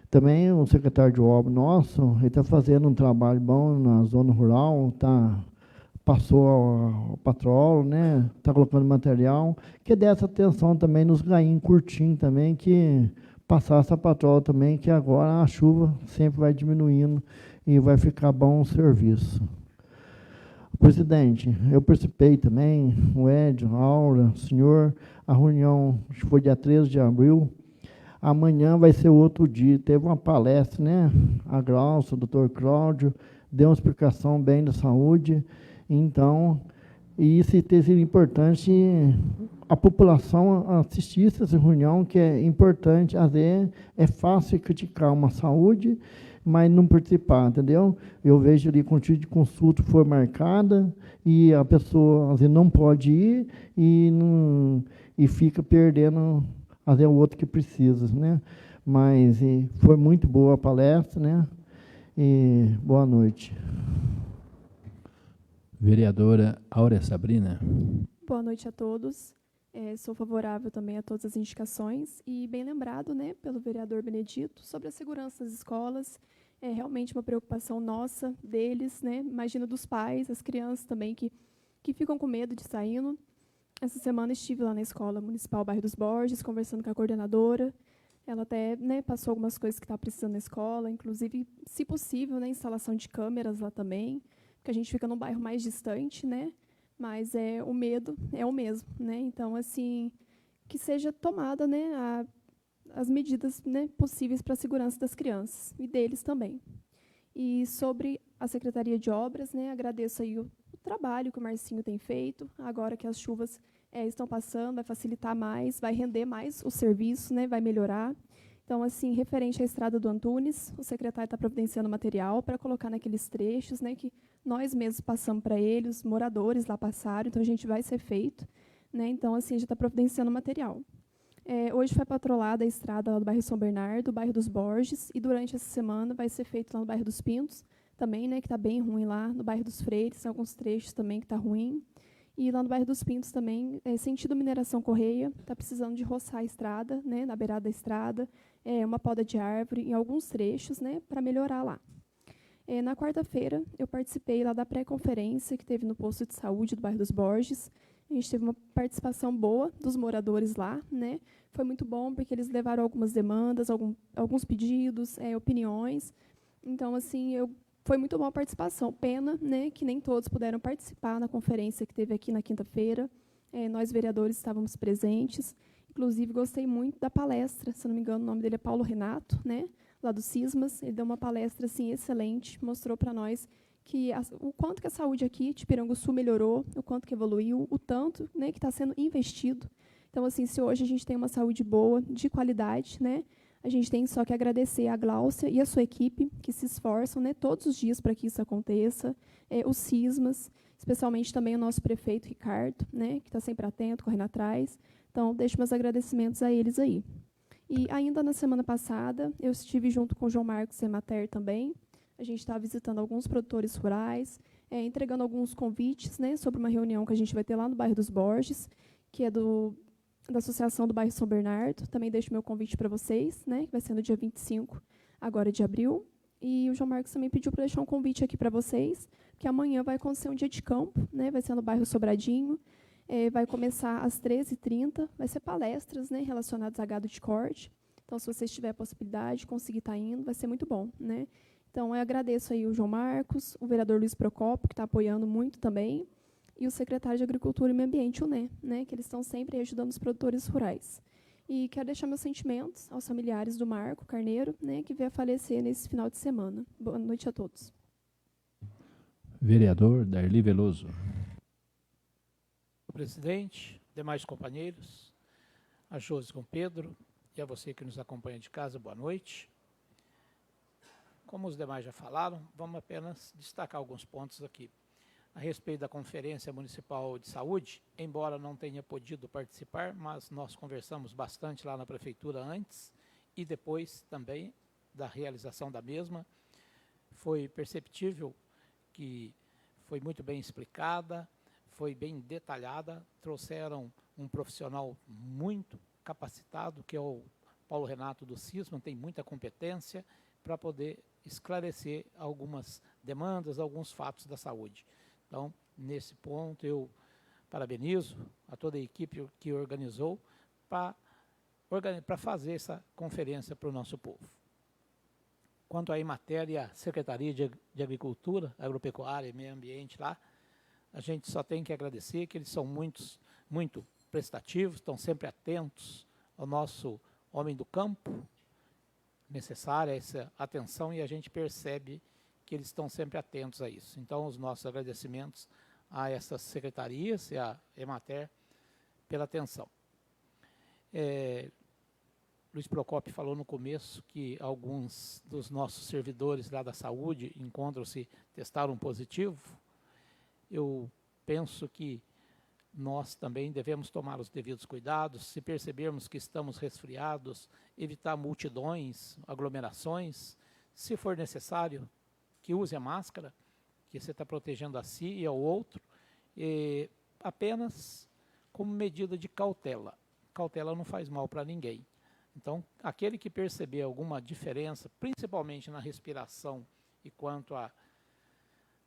Também o secretário de Obras nosso, ele está fazendo um trabalho bom na zona rural, passou o patróleo, né, está colocando material, que dê essa atenção também nos gainhos curtinhos também, que passasse a patróleo também, que agora a chuva sempre vai diminuindo e vai ficar bom o serviço. Presidente, eu participei também, o Edio, a Aura, o senhor, a reunião acho que foi dia 13 de abril. Amanhã vai ser outro dia. Teve uma palestra, né? A Glaucia, o doutor Cláudio, deu uma explicação bem da saúde. Então, e isso tem sido importante a população assistir essa reunião, que é importante. Às vezes é fácil criticar uma saúde, mas não participar, entendeu? Eu vejo ali com o tipo de consulta for marcada e a pessoa às vezes não pode ir e fica perdendo às vezes o outro que precisa, né? Mas foi muito boa a palestra, né? E boa noite. Vereadora Áurea Sabrina. Boa noite a todos. Sou favorável também a todas as indicações e bem lembrado, né, pelo vereador Benedito sobre a segurança das escolas. É realmente uma preocupação nossa, deles, né? Imagino dos pais, as crianças também que ficam com medo de saindo. Essa semana estive lá na Escola Municipal Bairro dos Borges, conversando com a coordenadora. Ela até, né, passou algumas coisas que está precisando na escola, inclusive, se possível, né, instalação de câmeras lá também, porque a gente fica num bairro mais distante, né? Mas o medo é o mesmo, né? Então, assim, que seja tomada, né, as medidas, né, possíveis para a segurança das crianças e deles também. E sobre a Secretaria de Obras, né, agradeço aí o trabalho que o Marcinho tem feito, agora que as chuvas estão passando, vai facilitar mais, vai render mais o serviço, né, vai melhorar. Então, assim, referente à Estrada do Antunes, o secretário está providenciando material para colocar naqueles trechos, né, que nós mesmos passamos para eles, os moradores lá passaram, então a gente vai ser feito, né, então, assim, a gente está providenciando material. Hoje foi patrolada a estrada lá do bairro São Bernardo, do bairro dos Borges, e durante essa semana vai ser feito lá no bairro dos Pintos, também, né, que está bem ruim lá, no bairro dos Freires, em alguns trechos também que está ruim. E lá no bairro dos Pintos também, sentido Mineração Correia, está precisando de roçar a estrada, né, na beirada da estrada, uma poda de árvore em alguns trechos, né, para melhorar lá. Na quarta-feira, eu participei lá da pré-conferência que teve no posto de saúde do bairro dos Borges. A gente teve uma participação boa dos moradores lá, né? Foi muito bom, porque eles levaram algumas demandas, alguns pedidos, opiniões. Então, assim, foi muito boa a participação. Pena, né, que nem todos puderam participar na conferência que teve aqui na quinta-feira. Nós, vereadores, estávamos presentes. Inclusive, gostei muito da palestra, se não me engano, o nome dele é Paulo Renato, né, lá do Cismas. Ele deu uma palestra assim, excelente, mostrou para nós que o quanto que a saúde aqui de Piranguçu melhorou, o quanto que evoluiu, o tanto, né, que está sendo investido. Então, assim, se hoje a gente tem uma saúde boa, de qualidade, né, a gente tem só que agradecer a Glaucia e a sua equipe, que se esforçam, né, todos os dias para que isso aconteça, os Cismas, especialmente também o nosso prefeito Ricardo, né, que está sempre atento, correndo atrás. Então, deixo meus agradecimentos a eles aí. E ainda na semana passada, eu estive junto com o João Marcos Emater também. A gente estava visitando alguns produtores rurais, entregando alguns convites, né, sobre uma reunião que a gente vai ter lá no bairro dos Borges, que é da Associação do Bairro São Bernardo. Também deixo meu convite para vocês, né, que vai ser no dia 25 agora de abril. E o João Marcos também pediu para deixar um convite aqui para vocês, que amanhã vai acontecer um dia de campo, né, vai ser no bairro Sobradinho. Vai começar às 13h30, vai ser palestras, né, relacionadas a gado de corte. Então, se vocês tiverem a possibilidade de conseguir estar indo, vai ser muito bom, né? Então, eu agradeço aí o João Marcos, o vereador Luiz Procópio, que está apoiando muito também, e o secretário de Agricultura e Meio Ambiente, o NE, né, que eles estão sempre ajudando os produtores rurais. E quero deixar meus sentimentos aos familiares do Marco Carneiro, né, que veio a falecer nesse final de semana. Boa noite a todos. Vereador Darli Veloso. Presidente, demais companheiros, a Josi com Pedro e a você que nos acompanha de casa, boa noite. Como os demais já falaram, vamos apenas destacar alguns pontos aqui. A respeito da Conferência Municipal de Saúde, embora não tenha podido participar, mas nós conversamos bastante lá na Prefeitura antes e depois também da realização da mesma. Foi perceptível que foi muito bem explicada, foi bem detalhada, trouxeram um profissional muito capacitado, que é o Paulo Renato do Cisma, tem muita competência para poder esclarecer algumas demandas, alguns fatos da saúde. Então, nesse ponto, eu parabenizo a toda a equipe que organizou para fazer essa conferência para o nosso povo. Quanto à matéria, Secretaria de Agricultura, Agropecuária e Meio Ambiente lá, a gente só tem que agradecer que eles são muito prestativos, estão sempre atentos ao nosso homem do campo, necessária essa atenção, e a gente percebe que eles estão sempre atentos a isso. Então, os nossos agradecimentos a essas secretarias e a Emater pela atenção. Luiz Procópio falou no começo que alguns dos nossos servidores lá da saúde testaram positivo. Eu penso que nós também devemos tomar os devidos cuidados. Se percebermos que estamos resfriados, evitar multidões, aglomerações. Se for necessário, que use a máscara, que você está protegendo a si e ao outro, apenas como medida de cautela. Cautela não faz mal para ninguém. Então, aquele que perceber alguma diferença, principalmente na respiração e quanto a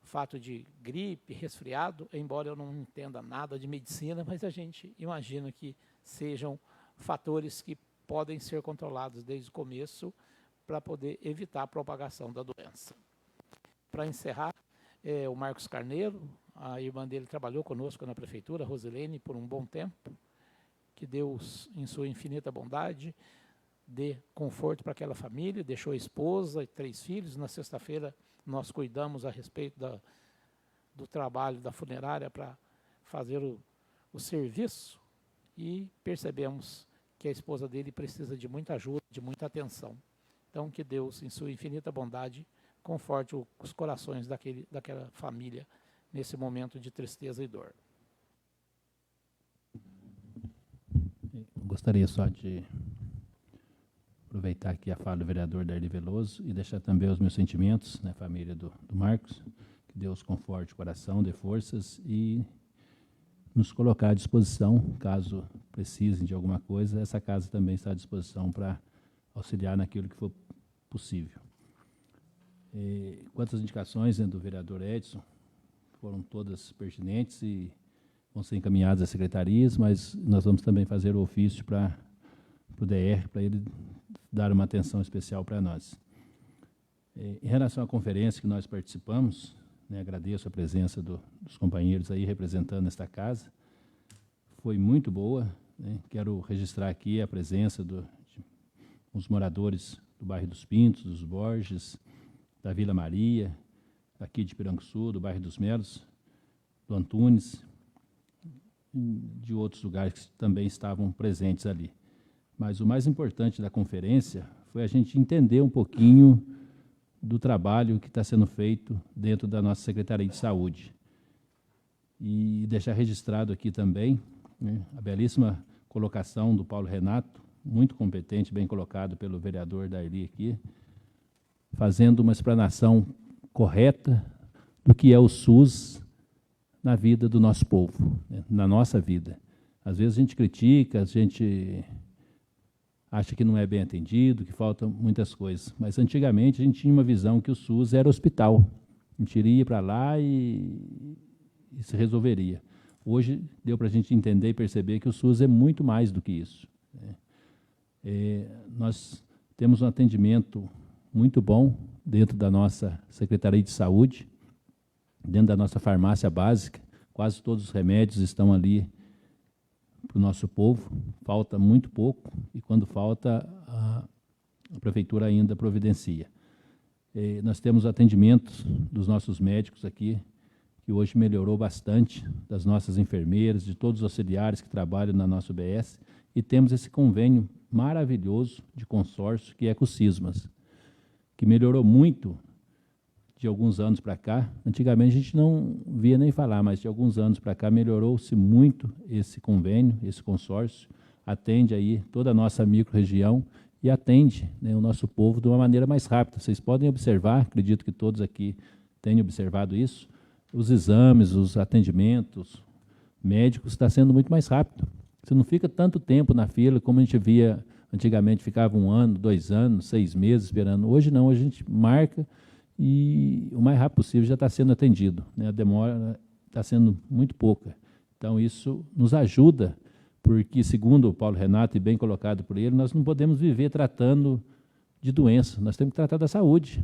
fato de gripe, resfriado, embora eu não entenda nada de medicina, mas a gente imagina que sejam fatores que podem ser controlados desde o começo para poder evitar a propagação da doença. Para encerrar, o Marcos Carneiro, a irmã dele trabalhou conosco na prefeitura, a Rosilene, por um bom tempo. Que Deus, em sua infinita bondade, dê conforto para aquela família, deixou a esposa e 3 filhos. Na sexta-feira nós cuidamos a respeito do trabalho da funerária para fazer o serviço e percebemos que a esposa dele precisa de muita ajuda, de muita atenção. Então, que Deus, em sua infinita bondade, conforte os corações daquela família nesse momento de tristeza e dor. Gostaria só de aproveitar aqui a fala do vereador Darli Veloso e deixar também os meus sentimentos na família do Marcos. Que Deus conforte o coração, dê forças e nos colocar à disposição, caso precisem de alguma coisa. Essa casa também está à disposição para auxiliar naquilo que for possível. Quanto às indicações do vereador Edson, foram todas pertinentes e vão ser encaminhadas às secretarias, mas nós vamos também fazer o ofício para o DR, para ele dar uma atenção especial para nós. Em relação à conferência que nós participamos, agradeço a presença dos companheiros aí representando esta casa, foi muito boa. Quero registrar aqui a presença dos moradores do bairro dos Pintos, dos Borges, da Vila Maria, aqui de Piranguçu, do bairro dos Melos, do Antunes, de outros lugares que também estavam presentes ali. Mas o mais importante da conferência foi a gente entender um pouquinho do trabalho que está sendo feito dentro da nossa Secretaria de Saúde. E deixar registrado aqui também a belíssima colocação do Paulo Renato, muito competente, bem colocado pelo vereador Darli aqui, fazendo uma explanação correta do que é o SUS na vida do nosso povo, na nossa vida. Às vezes a gente critica, a gente acha que não é bem atendido, que faltam muitas coisas. Mas antigamente a gente tinha uma visão que o SUS era hospital. A gente iria para lá e se resolveria. Hoje deu para a gente entender e perceber que o SUS é muito mais do que isso. Nós temos um atendimento muito bom dentro da nossa Secretaria de Saúde, dentro da nossa farmácia básica. Quase todos os remédios estão ali para o nosso povo. Falta muito pouco e quando falta, a prefeitura ainda providencia. Nós temos atendimentos dos nossos médicos aqui, que hoje melhorou bastante, das nossas enfermeiras, de todos os auxiliares que trabalham na nossa UBS, e temos esse convênio maravilhoso de consórcio, que é com o Sismas, que melhorou muito de alguns anos para cá. Antigamente a gente não via nem falar, mas de alguns anos para cá melhorou-se muito esse convênio, esse consórcio, atende aí toda a nossa micro-região e atende o nosso povo de uma maneira mais rápida. Vocês podem observar, acredito que todos aqui tenham observado isso, os exames, os atendimentos médicos está sendo muito mais rápido. Você não fica tanto tempo na fila como a gente via antigamente, ficava 1 ano, 2 anos, 6 meses esperando. Hoje não, hoje a gente marca e o mais rápido possível já está sendo atendido. A demora está sendo muito pouca. Então isso nos ajuda, porque segundo o Paulo Renato, e bem colocado por ele, nós não podemos viver tratando de doença, nós temos que tratar da saúde.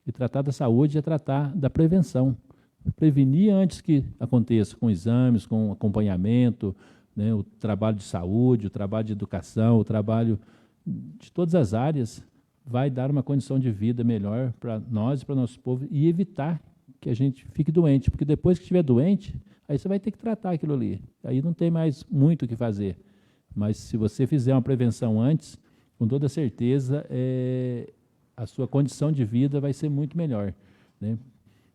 E tratar da saúde é tratar da prevenção. prevenir antes que aconteça, com exames, com acompanhamento, né, o trabalho de saúde, o trabalho de educação, o trabalho de todas as áreas, vai dar uma condição de vida melhor para nós e para o nosso povo e evitar que a gente fique doente, porque depois que estiver doente, aí você vai ter que tratar aquilo ali. Aí não tem mais muito o que fazer. Mas se você fizer uma prevenção antes, com toda certeza, a sua condição de vida vai ser muito melhor, né?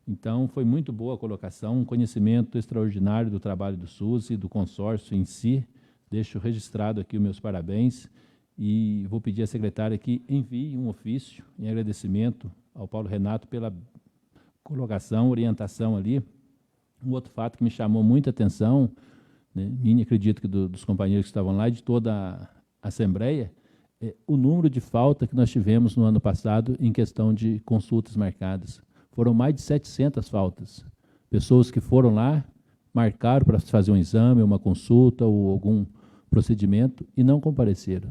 Então, foi muito boa a colocação, um conhecimento extraordinário do trabalho do SUS e do consórcio em si. Deixo registrado aqui os meus parabéns e vou pedir à secretária que envie um ofício em agradecimento ao Paulo Renato pela colocação, orientação ali. Um outro fato que me chamou muita atenção, né, minha, acredito que dos companheiros que estavam lá e de toda a Assembleia, é o número de falta que nós tivemos no ano passado em questão de consultas marcadas. Foram mais de 700 faltas. Pessoas que foram lá, marcaram para fazer um exame, uma consulta ou algum procedimento e não compareceram.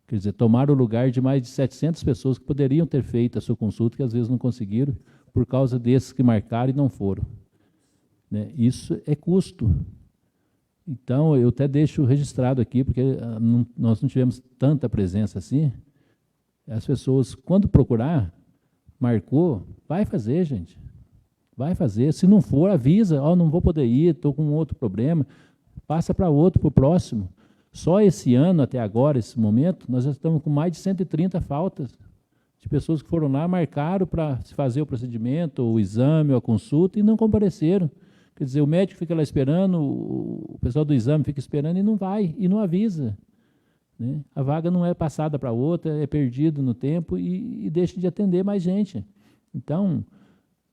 Quer dizer, tomaram o lugar de mais de 700 pessoas que poderiam ter feito a sua consulta, que às vezes não conseguiram, por causa desses que marcaram e não foram, né? Isso é custo. Então, eu até deixo registrado aqui, porque nós não tivemos tanta presença assim. As pessoas, quando procurar, marcou, vai fazer, gente. Vai fazer. Se não for, avisa. Não vou poder ir, estou com outro problema. Passa para outro, para o próximo. Só esse ano, até agora, esse momento, nós já estamos com mais de 130 faltas de pessoas que foram lá, marcaram para se fazer o procedimento, o exame, a consulta, e não compareceram. Quer dizer, o médico fica lá esperando, o pessoal do exame fica esperando e não vai, e não avisa, né? A vaga não é passada para outra, é perdido no tempo e deixa de atender mais gente. Então,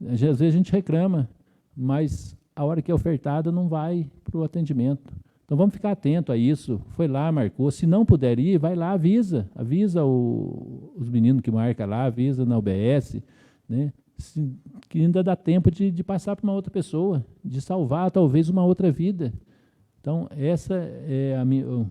às vezes a gente reclama, mas a hora que é ofertada não vai para o atendimento. Então, vamos ficar atento a isso. Foi lá, marcou. Se não puder ir, vai lá, avisa os meninos que marcam lá, avisa na UBS, né? Que ainda dá tempo de passar para uma outra pessoa, de salvar talvez uma outra vida. Então, essa é a minha,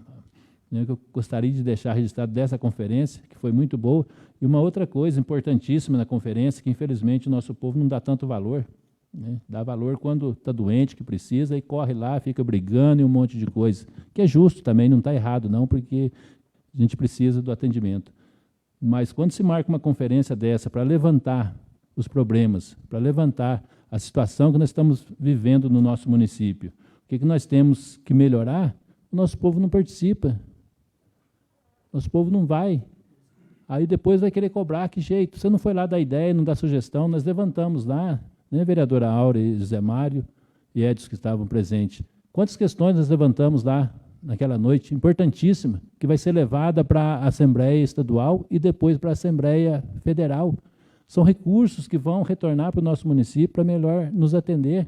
né, que eu gostaria de deixar registrado dessa conferência, que foi muito boa. E uma outra coisa importantíssima na conferência, que infelizmente o nosso povo não dá tanto valor, né? Dá valor quando está doente, que precisa, e corre lá, fica brigando e um monte de coisa, que é justo também, não está errado não, porque a gente precisa do atendimento. Mas quando se marca uma conferência dessa para levantar os problemas, para levantar a situação que nós estamos vivendo no nosso município, o que nós temos que melhorar, o nosso povo não participa. Nosso povo não vai. Aí depois vai querer cobrar, que jeito? Você não foi lá dar ideia, não dá sugestão, nós levantamos lá, né, vereadora Aura e José Mário e Edson que estavam presentes. Quantas questões nós levantamos lá naquela noite, importantíssima, que vai ser levada para a Assembleia Estadual e depois para a Assembleia Federal. São recursos que vão retornar para o nosso município para melhor nos atender.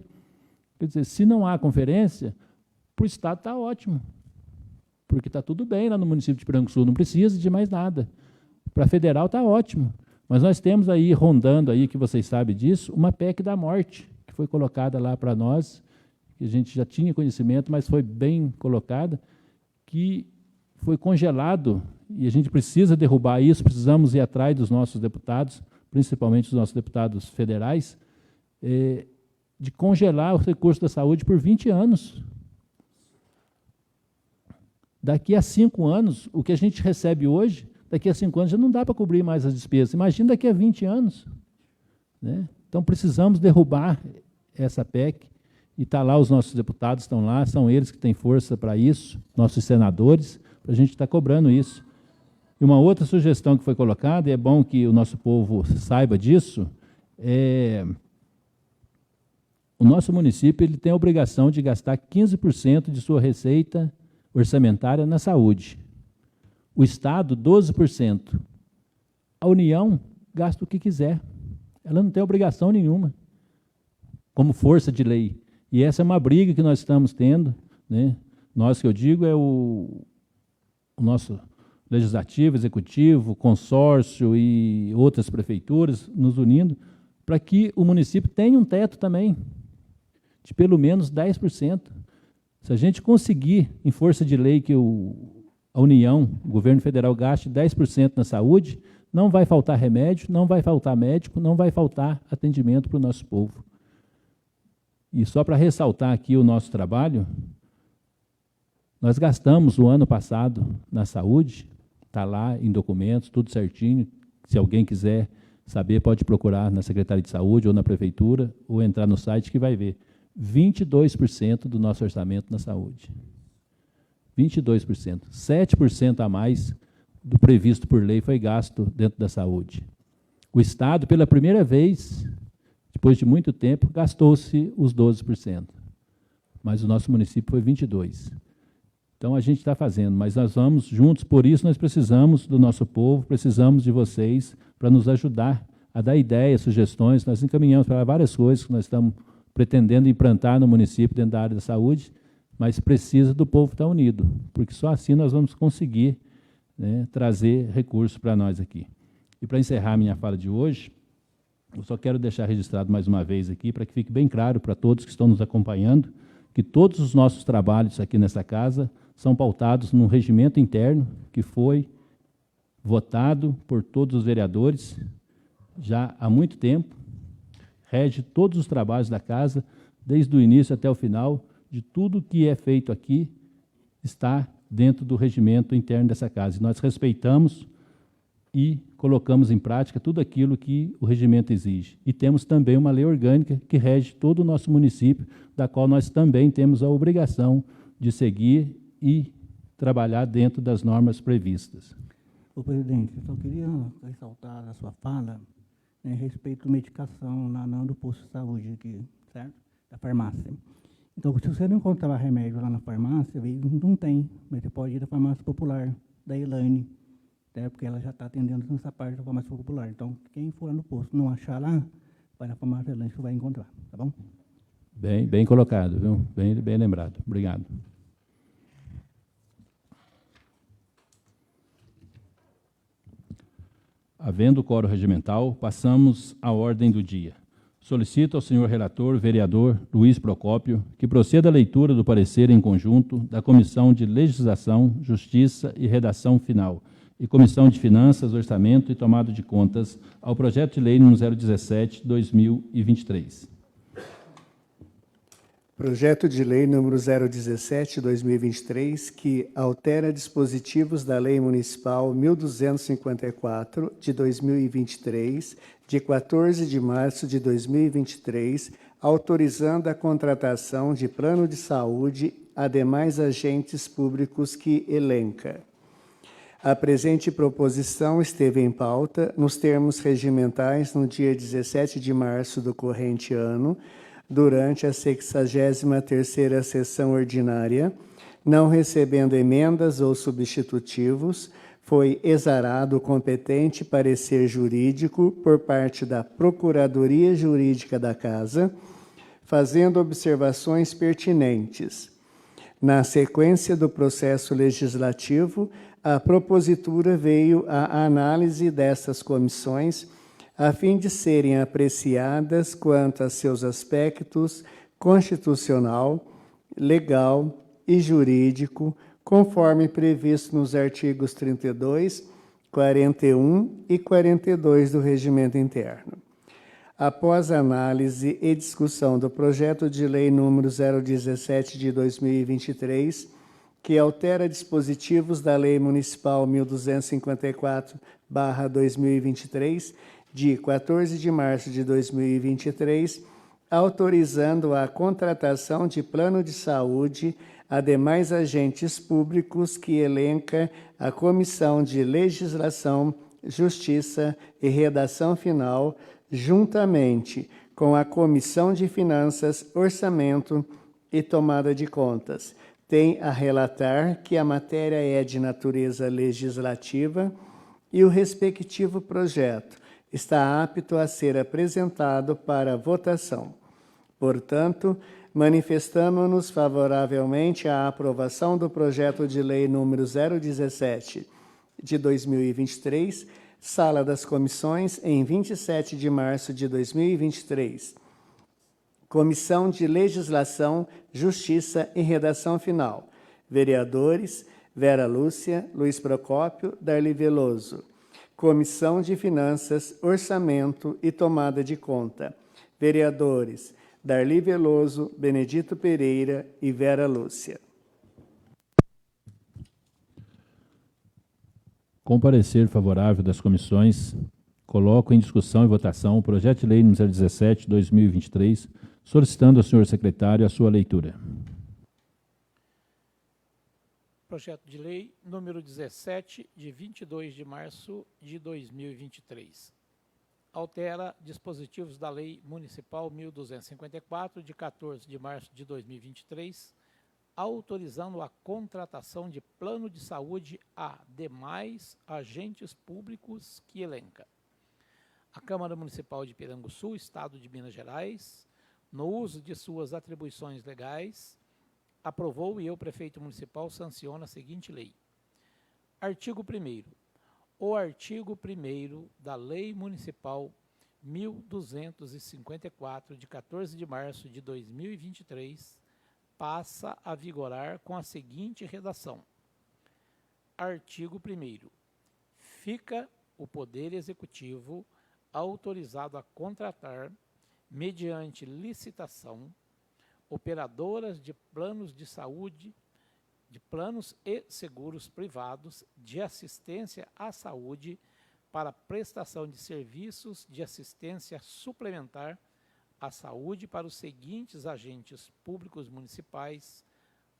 Quer dizer, se não há conferência, para o Estado está ótimo, porque está tudo bem lá no município de Piranguçu, não precisa de mais nada. Para a Federal está ótimo, mas nós temos aí, rondando aí, que vocês sabem disso, uma PEC da morte, que foi colocada lá para nós, que a gente já tinha conhecimento, mas foi bem colocada, que foi congelado, e a gente precisa derrubar isso, precisamos ir atrás dos nossos deputados, principalmente os nossos deputados federais, de congelar os recursos da saúde por 20 anos. Daqui a 5 anos, o que a gente recebe hoje, daqui a 5 anos já não dá para cobrir mais as despesas. Imagina daqui a 20 anos. Né? Então, precisamos derrubar essa PEC, e está lá, os nossos deputados estão lá, são eles que têm força para isso, nossos senadores, para a gente estar cobrando isso. E uma outra sugestão que foi colocada, e é bom que o nosso povo saiba disso, o nosso município ele tem a obrigação de gastar 15% de sua receita orçamentária na saúde. O Estado, 12%. A União gasta o que quiser. Ela não tem obrigação nenhuma, como força de lei. E essa é uma briga que nós estamos tendo, né? Nós, que eu digo, é o nosso legislativo, executivo, consórcio e outras prefeituras nos unindo para que o município tenha um teto também, de pelo menos 10%. Se a gente conseguir, em força de lei, que a União, o governo federal, gaste 10% na saúde, não vai faltar remédio, não vai faltar médico, não vai faltar atendimento para o nosso povo. E só para ressaltar aqui o nosso trabalho, nós gastamos o ano passado na saúde, está lá em documentos, tudo certinho. Se alguém quiser saber, pode procurar na Secretaria de Saúde ou na Prefeitura, ou entrar no site que vai ver. 22% do nosso orçamento na saúde. 22%. 7% a mais do previsto por lei foi gasto dentro da saúde. O Estado, pela primeira vez, depois de muito tempo, gastou-se os 12%. Mas o nosso município foi 22%. Então, a gente está fazendo, mas nós vamos juntos, por isso nós precisamos do nosso povo, precisamos de vocês para nos ajudar a dar ideias, sugestões. Nós encaminhamos para várias coisas que nós estamos pretendendo implantar no município dentro da área da saúde, mas precisa do povo estar unido, porque só assim nós vamos conseguir, né, trazer recursos para nós aqui. E para encerrar minha fala de hoje, eu só quero deixar registrado mais uma vez aqui, para que fique bem claro para todos que estão nos acompanhando, que todos os nossos trabalhos aqui nessa casa são pautados num regimento interno que foi votado por todos os vereadores já há muito tempo, rege todos os trabalhos da casa, desde o início até o final, de tudo que é feito aqui está dentro do regimento interno dessa casa. E nós respeitamos e colocamos em prática tudo aquilo que o regimento exige. E temos também uma lei orgânica que rege todo o nosso município, da qual nós também temos a obrigação de seguir e trabalhar dentro das normas previstas. Ô, presidente, eu só queria ressaltar a sua fala, né, a respeito de medicação não do posto de saúde aqui, certo? Da farmácia. Então, se você não encontrar remédio lá na farmácia, não tem, mas você pode ir da farmácia popular, da Elaine, né, porque ela já está atendendo nessa parte da farmácia popular. Então, quem for lá no posto não achar lá, vai na farmácia Elaine que vai encontrar, tá bom? Bem colocado, viu? Bem lembrado. Obrigado. Havendo quórum regimental, passamos à ordem do dia. Solicito ao senhor relator, vereador Luiz Procópio, que proceda a leitura do parecer em conjunto da Comissão de Legislação, Justiça e Redação Final e Comissão de Finanças, Orçamento e Tomada de Contas ao projeto de lei número 017/2023. Projeto de lei número 017/2023, que altera dispositivos da Lei Municipal 1254, de 2023, de 14 de março de 2023, autorizando a contratação de plano de saúde a demais agentes públicos que elenca. A presente proposição esteve em pauta nos termos regimentais no dia 17 de março do corrente ano, durante a 63ª sessão ordinária, não recebendo emendas ou substitutivos, foi exarado o competente parecer jurídico por parte da Procuradoria Jurídica da Casa, fazendo observações pertinentes. Na sequência do processo legislativo, a propositura veio à análise dessas comissões, a fim de serem apreciadas quanto a seus aspectos constitucional, legal e jurídico, conforme previsto nos artigos 32, 41 e 42 do Regimento Interno. Após a análise e discussão do projeto de lei número 017 de 2023, que altera dispositivos da Lei Municipal 1254/2023, de 14 de março de 2023, autorizando a contratação de plano de saúde a demais agentes públicos que elenca a Comissão de Legislação, Justiça e Redação Final, juntamente com a Comissão de Finanças, Orçamento e Tomada de Contas. Tem a relatar que a matéria é de natureza legislativa e o respectivo projeto está apto a ser apresentado para votação. Portanto, manifestamos-nos favoravelmente à aprovação do projeto de lei número 017 de 2023, Sala das Comissões, em 27 de março de 2023. Comissão de Legislação, Justiça e Redação Final. Vereadores: Vera Lúcia, Luiz Procópio, Darli Veloso. Comissão de Finanças, Orçamento e Tomada de Conta. Vereadores: Darli Veloso, Benedito Pereira e Vera Lúcia. Com parecer favorável das comissões, coloco em discussão e votação o projeto de lei número 017/2023, solicitando ao senhor secretário a sua leitura. Projeto de lei número 17, de 22 de março de 2023. Altera dispositivos da Lei Municipal 1254, de 14 de março de 2023, autorizando a contratação de plano de saúde a demais agentes públicos que elenca. A Câmara Municipal de Piranguçu, Estado de Minas Gerais, no uso de suas atribuições legais, aprovou e eu, prefeito municipal, sanciono a seguinte lei. Artigo 1º. O artigo 1º da Lei Municipal 1254, de 14 de março de 2023, passa a vigorar com a seguinte redação. Artigo 1º. Fica o Poder Executivo autorizado a contratar, mediante licitação, operadoras de planos de saúde, de planos e seguros privados de assistência à saúde para prestação de serviços de assistência suplementar à saúde para os seguintes agentes públicos municipais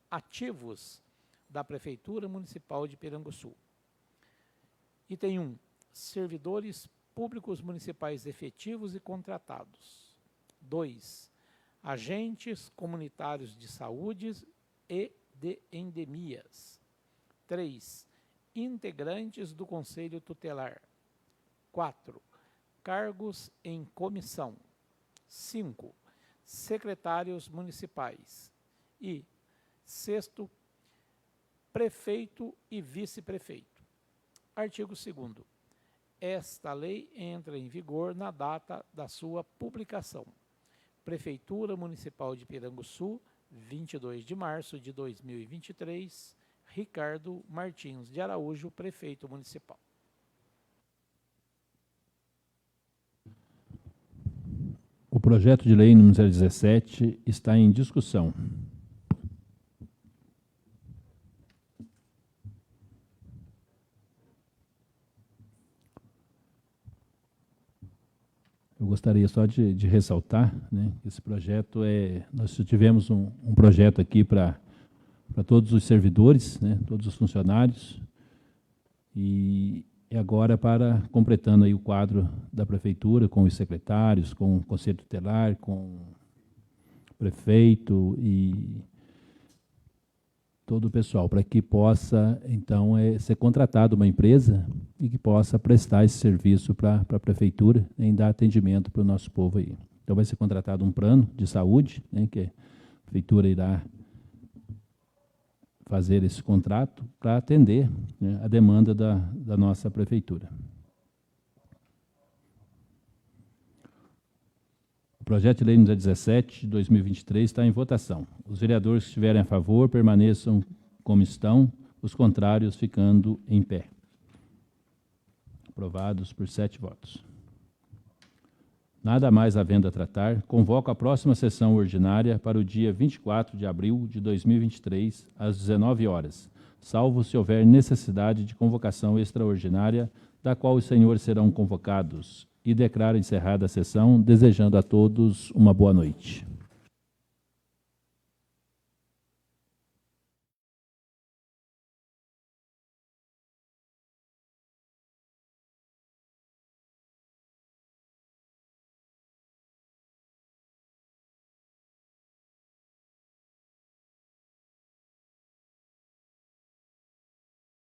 ativos da Prefeitura Municipal de Piranguçu. Item 1. Servidores públicos municipais efetivos e contratados. 2. Agentes comunitários de saúde e de endemias. 3. Integrantes do Conselho Tutelar. 4. Cargos em comissão. 5. Secretários municipais. E 6º, prefeito e vice-prefeito. Artigo 2º. Esta lei entra em vigor na data da sua publicação. Prefeitura Municipal de Piranguçu, 22 de março de 2023, Ricardo Martins de Araújo, prefeito municipal. O projeto de lei número 017 está em discussão. Eu gostaria só de ressaltar, né, que esse projeto nós tivemos um projeto aqui para todos os servidores, né, todos os funcionários, e agora completando aí o quadro da prefeitura, com os secretários, com o conselho tutelar, com o prefeito e todo o pessoal, para que possa, então, ser contratado uma empresa e que possa prestar esse serviço para a prefeitura, em dar atendimento para o nosso povo aí. Então, vai ser contratado um plano de saúde, né, que a prefeitura irá fazer esse contrato para atender, né, a demanda da nossa prefeitura. O projeto de lei número 17 de 2023 está em votação. Os vereadores que estiverem a favor permaneçam como estão, os contrários ficando em pé. Aprovados por 7 votos. Nada mais havendo a tratar, convoco a próxima sessão ordinária para o dia 24 de abril de 2023, às 19 horas, salvo se houver necessidade de convocação extraordinária, da qual os senhores serão convocados, e declaro encerrada a sessão, desejando a todos uma boa noite.